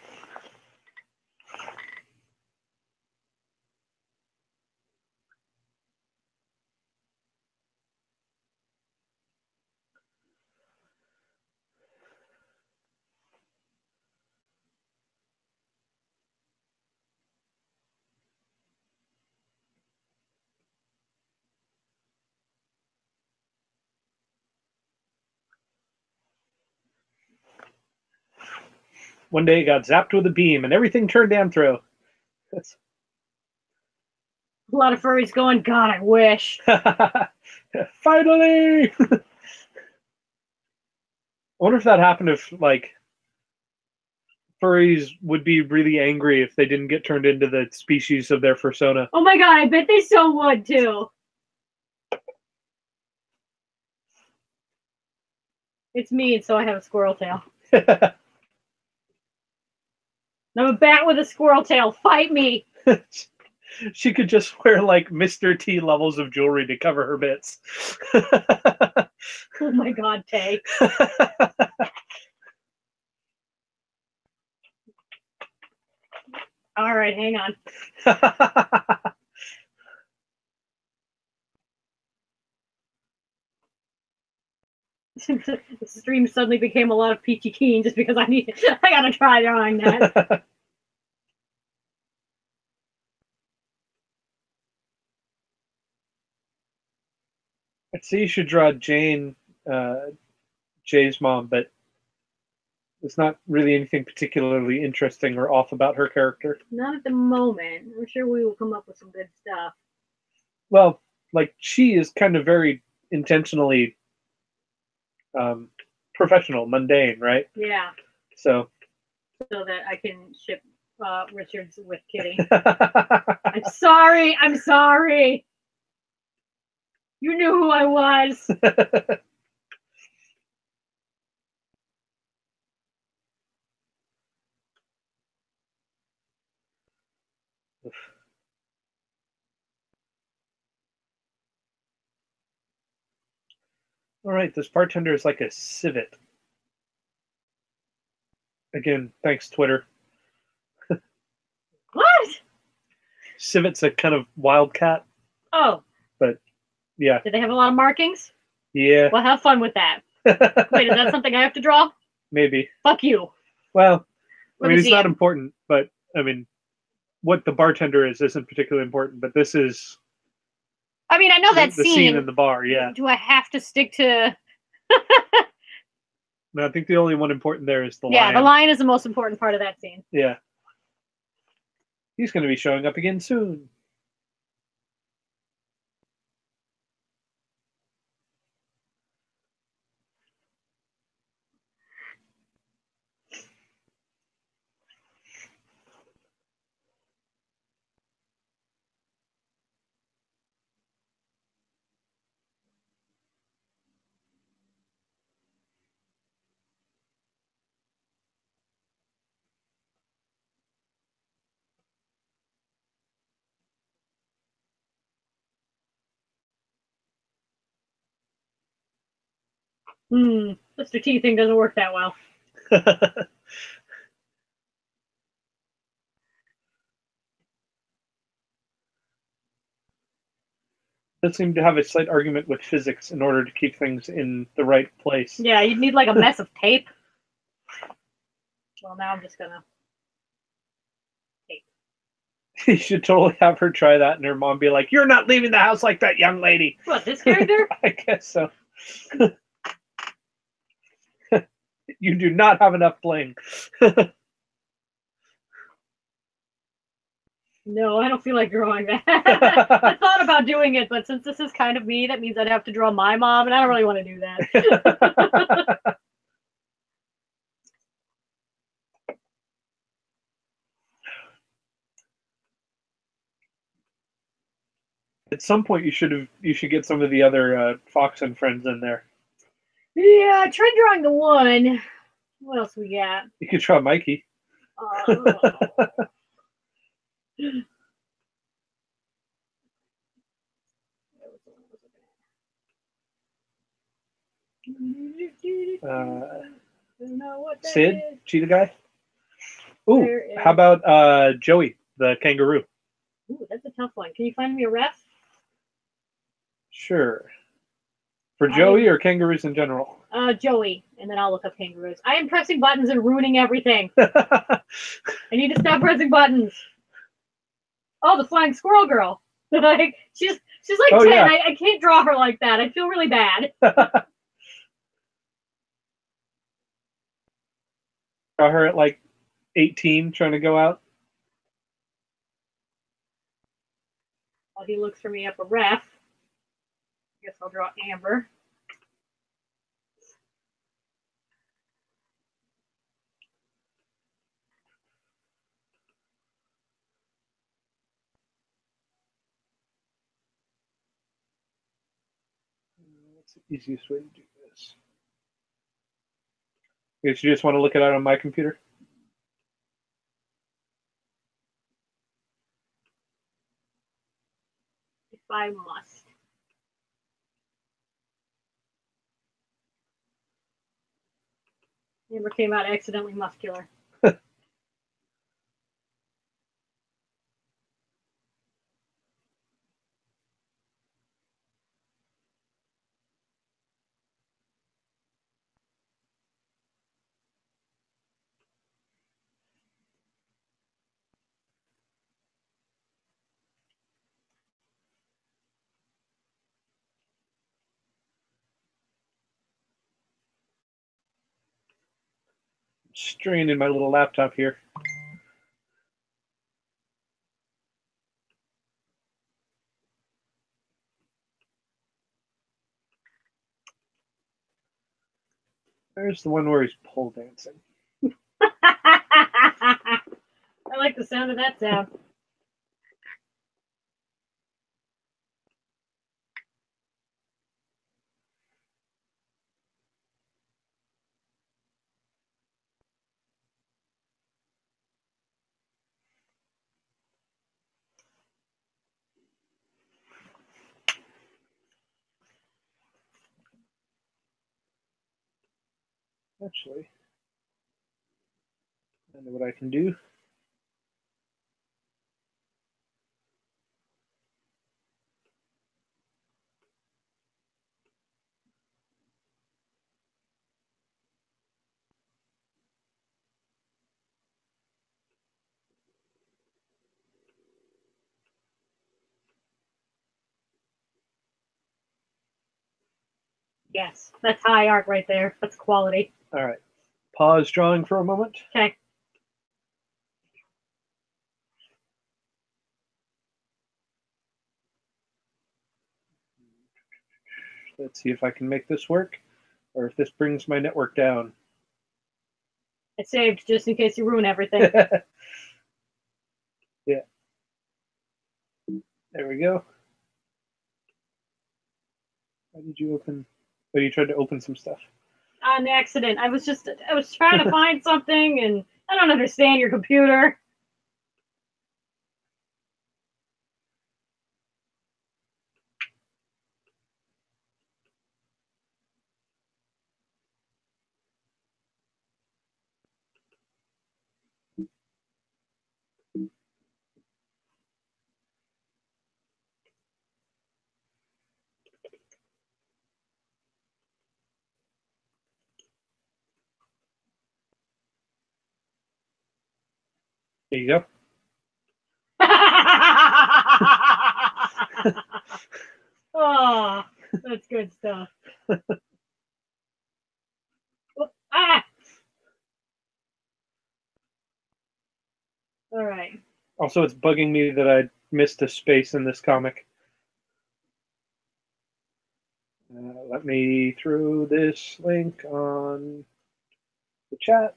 One day it got zapped with a beam and everything turned down through. That's... A lot of furries going, God, I wish. Finally! I wonder if that happened if, furries would be really angry if they didn't get turned into the species of their fursona. Oh my God, I bet they so would too. It's me, so I have a squirrel tail. I'm a bat with a squirrel tail. Fight me. She could just wear Mr. T levels of jewelry to cover her bits. Oh my God, Tay. All right, hang on. The stream suddenly became a lot of Peachy Keen just because I gotta try drawing that. I'd say you should draw Jane, Jay's mom, but there's not really anything particularly interesting or off about her character. Not at the moment. I'm sure we will come up with some good stuff. Well, she is kind of very intentionally professional, mundane, right? Yeah. So that I can ship Richards with Kitty. I'm sorry. I'm sorry. You knew who I was. All right, this bartender is like a civet. Again, thanks, Twitter. What? Civet's a kind of wildcat. Oh. But, yeah. Did they have a lot of markings? Yeah. Well, have fun with that. Wait, is that something I have to draw? maybe. Fuck you. Well, I Or mean, the it's not GM. important, but I mean, what the bartender is isn't particularly important. But this is I mean, I know that the scene in the bar. Yeah. Do I have to stick to? No, I think the only one important there is the Yeah, lion. the lion is the most important part of that scene. Yeah. He's going to be showing up again soon. Mr. T thing doesn't work that well. Does seem to have a slight argument with physics in order to keep things in the right place. Yeah, you'd need like a mess of tape. Well, now I'm just gonna tape. You should totally have her try that, and her mom be like, "You're not leaving the house like that, young lady." What, this character? I guess so. You do not have enough bling. No, I don't feel like drawing that. I thought about doing it, but since this is kind of me, that means I'd have to draw my mom, and I don't really want to do that. At some point, you should get some of the other Fox and friends in there. Yeah, I tried drawing the one. What else we got? You could try Mikey. Sid, cheetah guy. Ooh, how about Joey, the kangaroo? Ooh, that's a tough one. Can you find me a ref? Sure. For Joey or kangaroos in general? Joey, and then I'll look up kangaroos. I am pressing buttons and ruining everything. I need to stop pressing buttons. Oh, the flying squirrel girl. Like she's like 10. Yeah. I can't draw her like that. I feel really bad. Draw her at like 18 trying to go out. While he looks for me up a ref. Guess I'll draw Amber. What's the easiest way to do this? I guess you just want to look it out on my computer? If I must. Amber came out accidentally muscular. Straining my little laptop here. There's the one where he's pole dancing. I like the sound of that sound. Actually, I know what I can do. Yes, that's high art right there. That's quality. All right. Pause drawing for a moment. Okay. Let's see if I can make this work, or if this brings my network down. I saved just in case you ruin everything. Yeah. There we go. How did you open? Oh, you tried to open some stuff. On accident. I was trying to find something, and I don't understand your computer. There you go. Oh, that's good stuff. Ah! All right. Also, it's bugging me that I missed a space in this comic. Let me throw this link on the chat.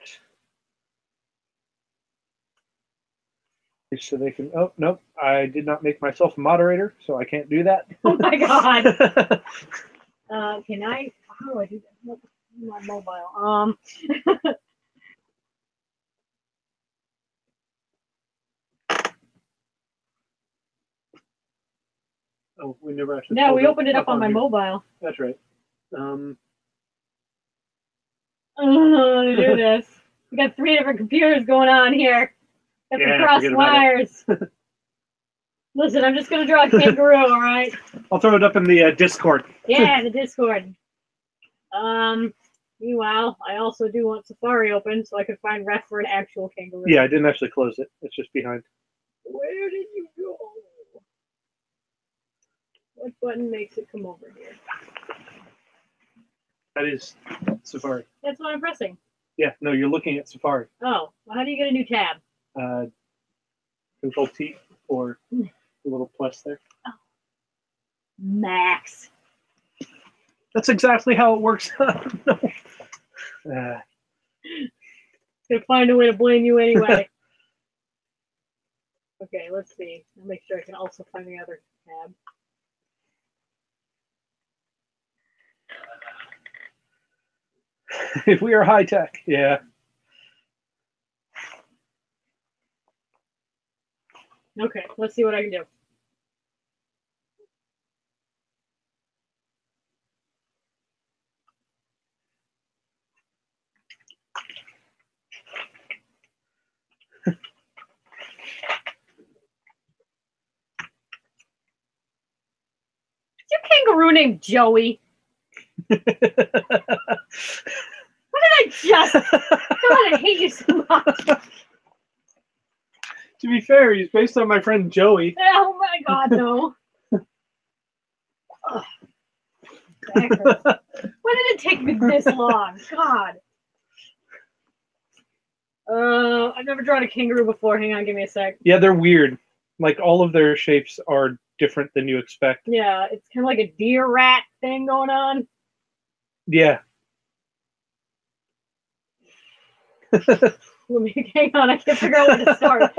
So they can. Oh, nope. I did not make myself a moderator, so I can't do that. Oh my god. Can I? How do I do that? My mobile. Oh, we never actually. No, we opened it up on my mobile. That's right. To do this. We got 3 different computers going on here. Got the cross wires. Listen, I'm just gonna draw a kangaroo, all right? I'll throw it up in the Discord. Yeah, the Discord. Meanwhile, I also do want Safari open so I can find ref for an actual kangaroo. Yeah, I didn't actually close it. It's just behind. Where did you go? What button makes it come over here? That is Safari. That's what I'm pressing. Yeah, no, you're looking at Safari. Oh, well, how do you get a new tab? Control T or the little plus there. Oh. Max. That's exactly how it works. Gonna find a way to blame you anyway. Okay, let's see. I'll make sure I can also find the other tab. If we are high tech, yeah. Okay, let's see what I can do. Is your kangaroo named Joey? What did I just? God, I hate you so much. To be fair, he's based on my friend Joey. Oh my God, no. Why did it take me this long? God. I've never drawn a kangaroo before. Hang on, give me a sec. Yeah, they're weird. Like, all of their shapes are different than you expect. Yeah, it's kind of like a deer rat thing going on. Yeah. Hang on, I can't figure out where to start.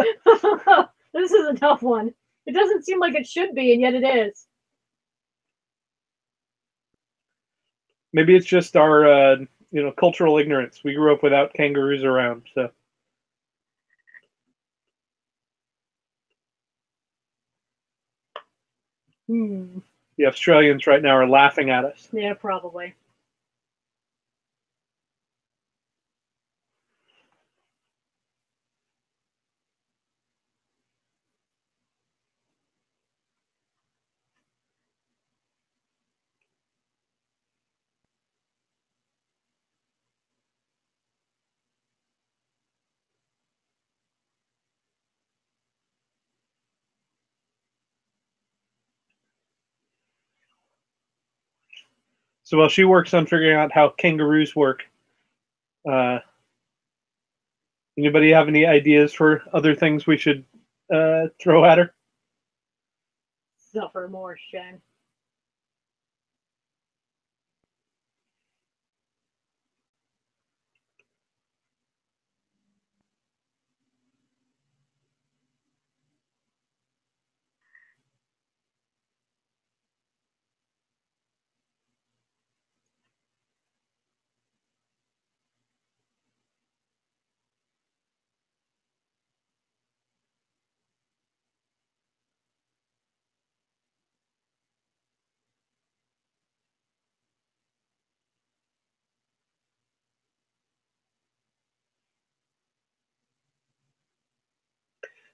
This is a tough one. It doesn't seem like it should be, and yet it is. Maybe it's just our, cultural ignorance. We grew up without kangaroos around, so. The Australians right now are laughing at us. Yeah, probably. So while she works on figuring out how kangaroos work, anybody have any ideas for other things we should throw at her? Suffer more, Shen.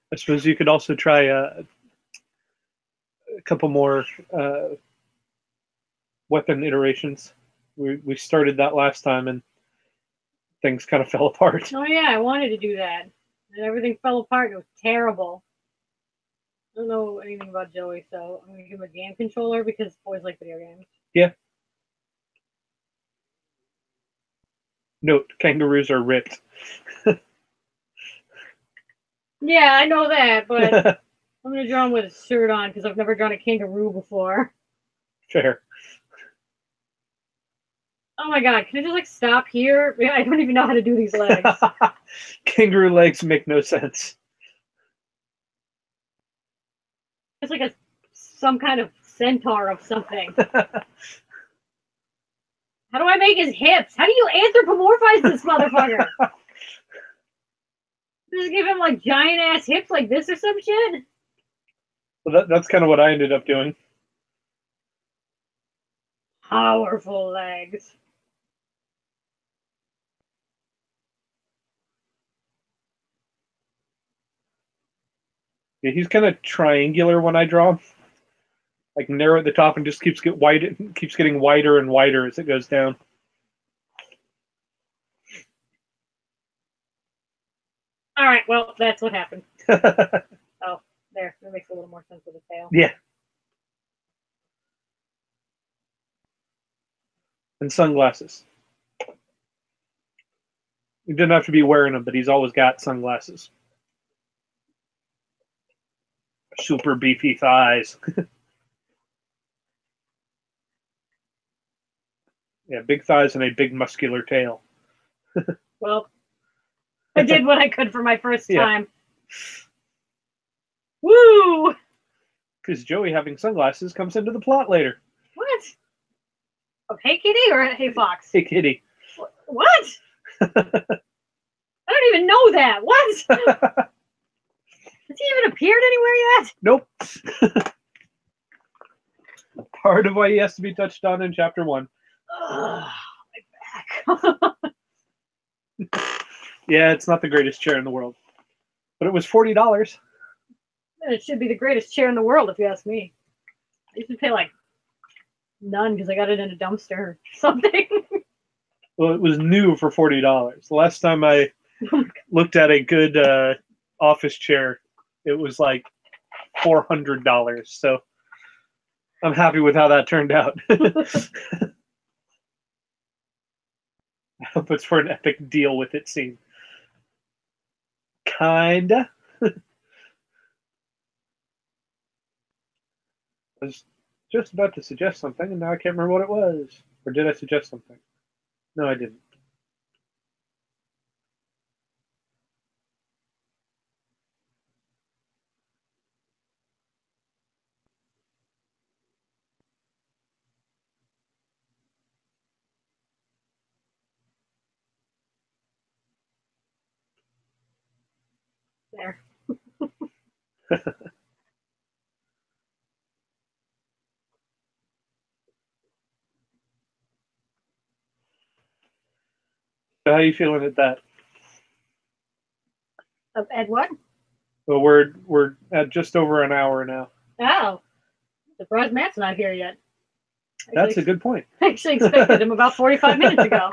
I suppose you could also try a couple more weapon iterations. We started that last time and things kind of fell apart. Oh yeah, I wanted to do that. And everything fell apart. It was terrible. I don't know anything about Joey, so I'm going to give him a game controller because boys like video games. Yeah. Note, kangaroos are ripped. Yeah, I know that, but I'm going to draw him with a shirt on because I've never drawn a kangaroo before. Fair. Oh my god, can I just like stop here? I don't even know how to do these legs. Kangaroo legs make no sense. It's like some kind of centaur of something. How do I make his hips? How do you anthropomorphize this motherfucker? Just give him like giant ass hips like this or some shit? Well, that's kind of what I ended up doing. Powerful legs. Yeah, he's kind of triangular when I draw him. Like narrow at the top and just keeps getting wider and wider as it goes down. All right, well, that's what happened. Oh, there. That makes a little more sense with the tail. Yeah. And sunglasses. He didn't have to be wearing them, but he's always got sunglasses. Super beefy thighs. Yeah, big thighs and a big muscular tail. Well, I did what I could for my first Yeah. time. Woo! Because Joey having sunglasses comes into the plot later. What? Of Hey Kitty or Hey Fox? Hey, kitty. What? I don't even know that. What? Has he even appeared anywhere yet? Nope. Part of why he has to be touched on in chapter 1. Ugh, my back. Yeah, it's not the greatest chair in the world. But it was $40. It should be the greatest chair in the world, if you ask me. I used to pay like none because I got it in a dumpster or something. Well, it was new for $40. The last time I looked at a good office chair, it was like $400. So I'm happy with how that turned out. I hope it's for an epic deal with it scene. Kinda. I was just about to suggest something, and now I can't remember what it was. Or did I suggest something? No, I didn't. There. So how are you feeling at that? Ed, what? Well, we're at just over an hour now. Oh. Surprised Matt's not here yet. That's a good point. I actually expected him about 45 minutes ago.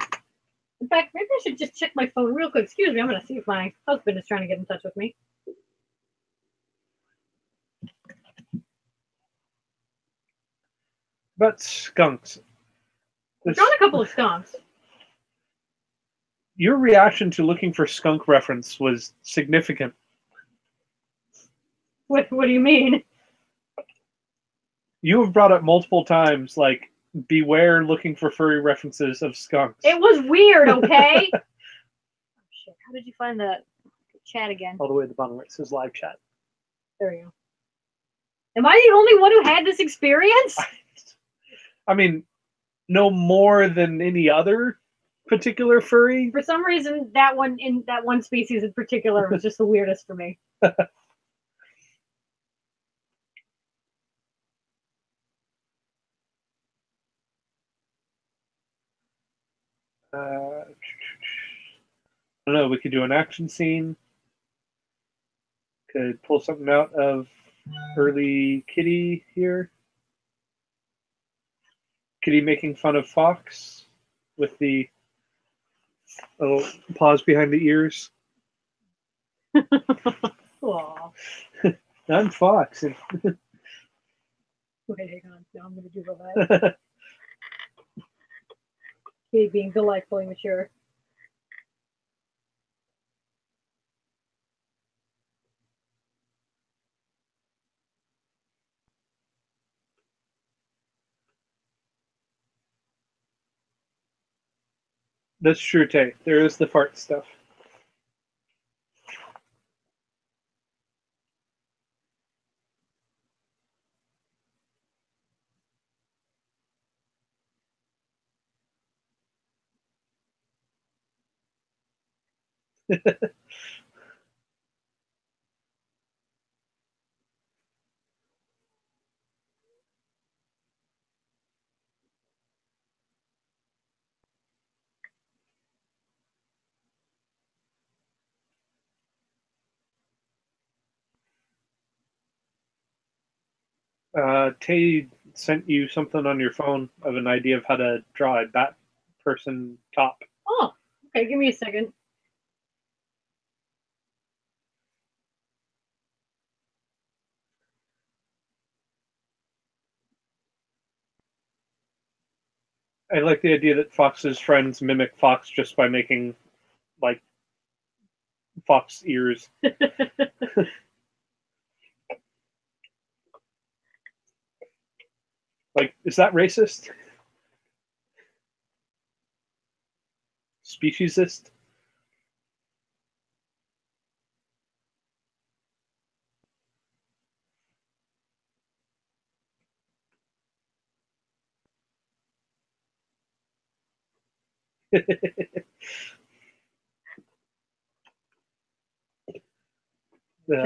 In fact, maybe I should just check my phone real quick. Excuse me, I'm going to see if my husband is trying to get in touch with me. But skunks. I've drawn a couple of skunks. Your reaction to looking for skunk reference was significant. What do you mean? You have brought up multiple times, like, beware looking for furry references of skunks. It was weird, okay? Oh, shit. How did you find the chat again? All the way at the bottom where it says live chat. There you go. Am I the only one who had this experience? I mean, no more than any other particular furry. For some reason, that one species in particular was just the weirdest for me. I don't know, we could do an action scene. Could pull something out of early Kitty here. Kitty making fun of Fox with the little paws behind the ears. Aw. I'm Fox. Wait, hang on. Now I'm going to do that. Kitty being delightfully mature. That's true, Tay. There is the fart stuff. Tay sent you something on your phone of an idea of how to draw a bat person top. Oh, okay. Give me a second. I like the idea that Fox's friends mimic Fox just by making, like, fox ears. Like, is that racist? Speciesist?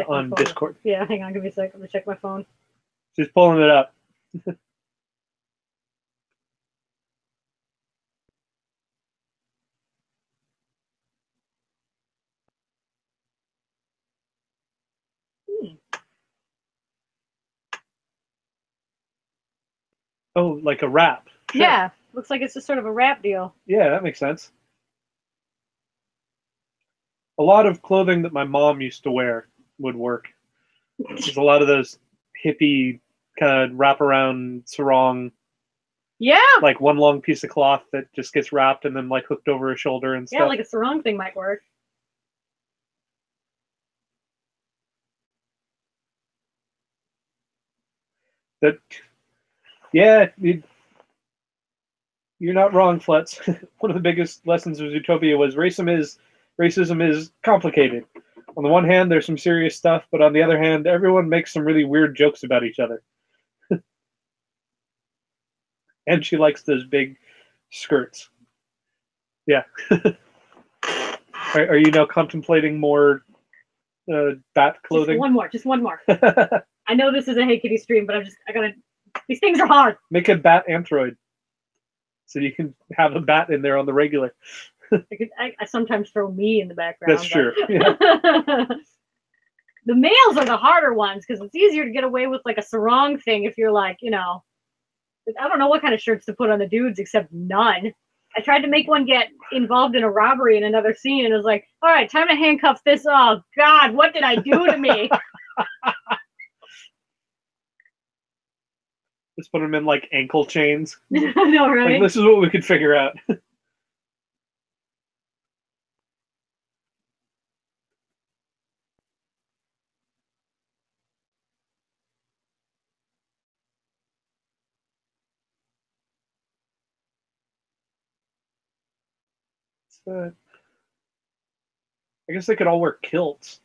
On Discord. Yeah, hang on. Give me a second. I'm going to check my phone. She's pulling it up. Oh, like a wrap. Sure. Yeah, looks like it's just sort of a wrap deal. Yeah, that makes sense. A lot of clothing that my mom used to wear would work. There's a lot of those hippie kind of wraparound sarong. Yeah. Like one long piece of cloth that just gets wrapped and then like hooked over a shoulder and stuff. Yeah, like a sarong thing might work. That, yeah, you're not wrong, Flets. One of the biggest lessons of Zootopia was racism is complicated. On the one hand, there's some serious stuff, but on the other hand, everyone makes some really weird jokes about each other. And she likes those big skirts. Yeah. Are you now contemplating more bat clothing? Just one more. I know this is a Hey Kitty stream, but these things are hard. Make a bat android. So you can have a bat in there on the regular. I sometimes throw me in the background. That's true. Yeah. The males are the harder ones because it's easier to get away with like a sarong thing if you're like, I don't know what kind of shirts to put on the dudes except none. I tried to make one get involved in a robbery in another scene and it was like, all right, time to handcuff this. Oh, God, what did I do to me? Just put them in like ankle chains. I know, right? Like, this is what we could figure out. I guess they could all wear kilts.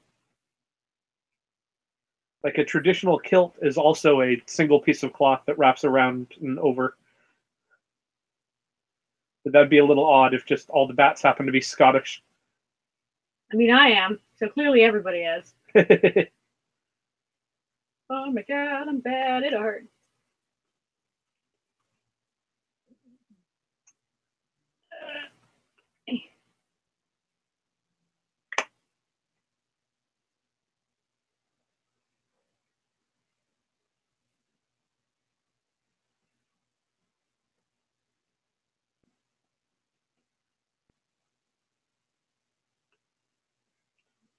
Like a traditional kilt is also a single piece of cloth that wraps around and over. But that'd be a little odd if just all the bats happen to be Scottish. I mean, I am, so clearly everybody is. Oh my god, I'm bad at art.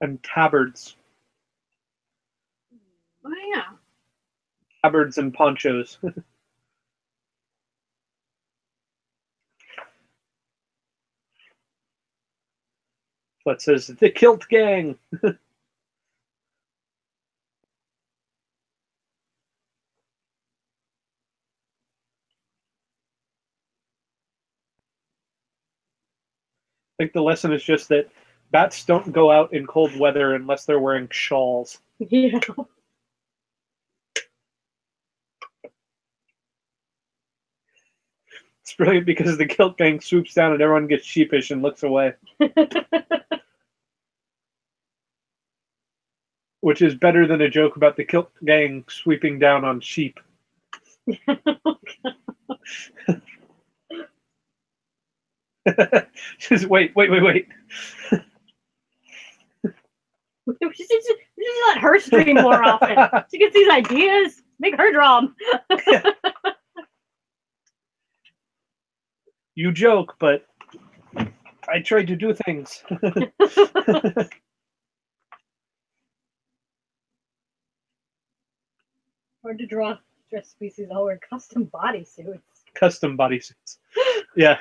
And tabards. Oh yeah. Tabards and ponchos. What says the Kilt Gang? I think the lesson is just that bats don't go out in cold weather unless they're wearing shawls. Yeah. It's brilliant because the Kilt Gang swoops down and everyone gets sheepish and looks away. Which is better than a joke about the Kilt Gang sweeping down on sheep. Just wait. We should let her stream more often. She gets these ideas. Make her draw them. You joke, but I tried to do things. Hard to draw dress species all wear custom bodysuits. Custom bodysuits. Yeah,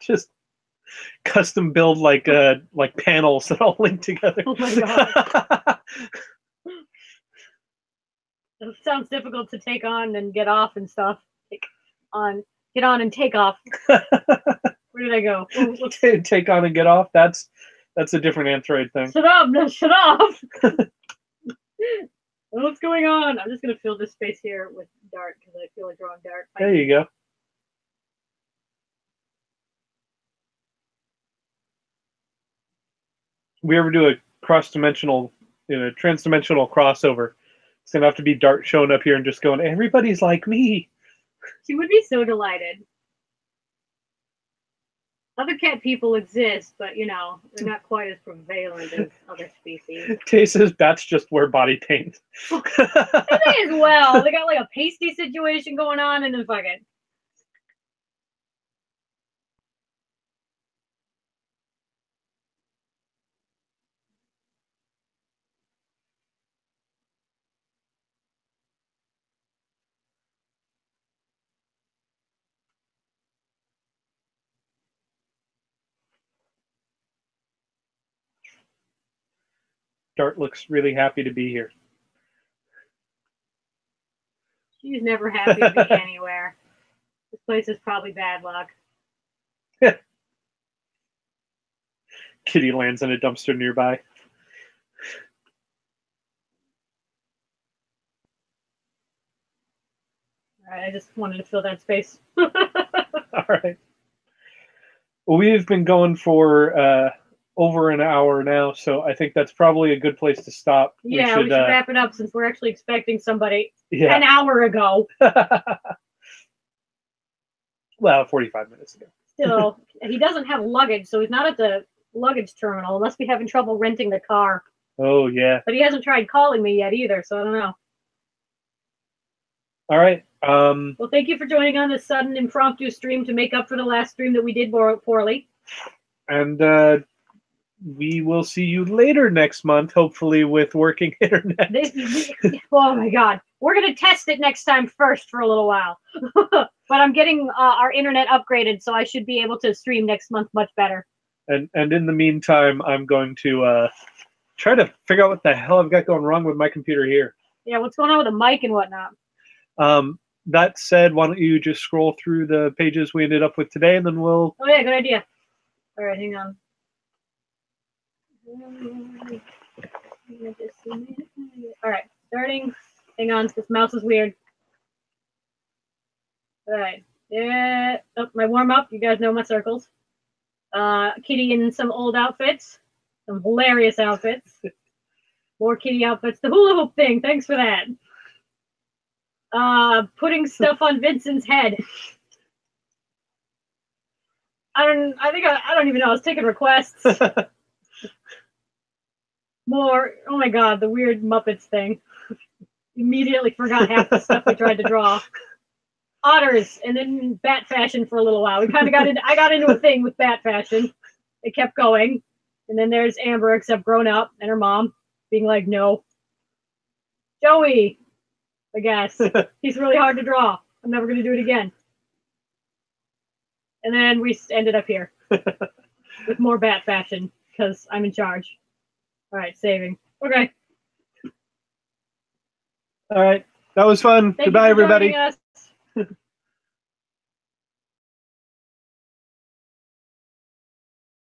just custom build like panels that all link together. Oh my god. It sounds difficult to take on and get off and stuff. Get on and take off. Where did I go? Take on and get off. That's a different Android thing. Shut up! No, shut up! What's going on? I'm just gonna fill this space here with Dart because I feel like drawing Dart. There you go. We ever do a cross-dimensional, trans-dimensional crossover, it's gonna have to be Dart showing up here and just going, "Everybody's like me." She would be so delighted. Other cat people exist, but they're not quite as prevalent as other species. Tay says bats just wear body paint. They as well. They got like a pasty situation going on, and then fucking. Dart looks really happy to be here. She's never happy to be anywhere. This place is probably bad luck. Kitty lands in a dumpster nearby. All right, I just wanted to fill that space. All right. Well, we've been going for over an hour now, so I think that's probably a good place to stop. Yeah, we should wrap it up since we're actually expecting somebody an hour ago. Well, 45 minutes ago. Still, he doesn't have luggage, so he's not at the luggage terminal. Must be having trouble renting the car. Oh, yeah. But he hasn't tried calling me yet either, so I don't know. All right. Well, thank you for joining on this sudden impromptu stream to make up for the last stream that we did poorly. And we will see you later next month, hopefully with working internet. Oh my god. We're gonna test it next time first for a little while. But I'm getting our internet upgraded, so I should be able to stream next month much better. And in the meantime, I'm going to try to figure out what the hell I've got going wrong with my computer here. Yeah, what's going on with the mic and whatnot? That said, why don't you just scroll through the pages we ended up with today, and then we'll... Oh yeah, good idea. All right, hang on. All right, starting. Hang on, this mouse is weird. All right. Yeah. Oh, my warm up. You guys know my circles. Kitty in some old outfits, some hilarious outfits. More Kitty outfits. The hula hoop thing. Thanks for that. Putting stuff on Vincent's head. I don't even know. I was taking requests. More. Oh my God, the weird Muppets thing. Immediately forgot half the stuff we tried to draw. Otters, and then bat fashion for a little while. We kind of got into. I got into a thing with bat fashion. It kept going, and then there's Amber, except grown up, and her mom being like, "No." Joey, I guess he's really hard to draw. I'm never going to do it again. And then we ended up here with more bat fashion because I'm in charge. All right, saving. Okay. All right. That was fun. Goodbye, everybody. Joining us.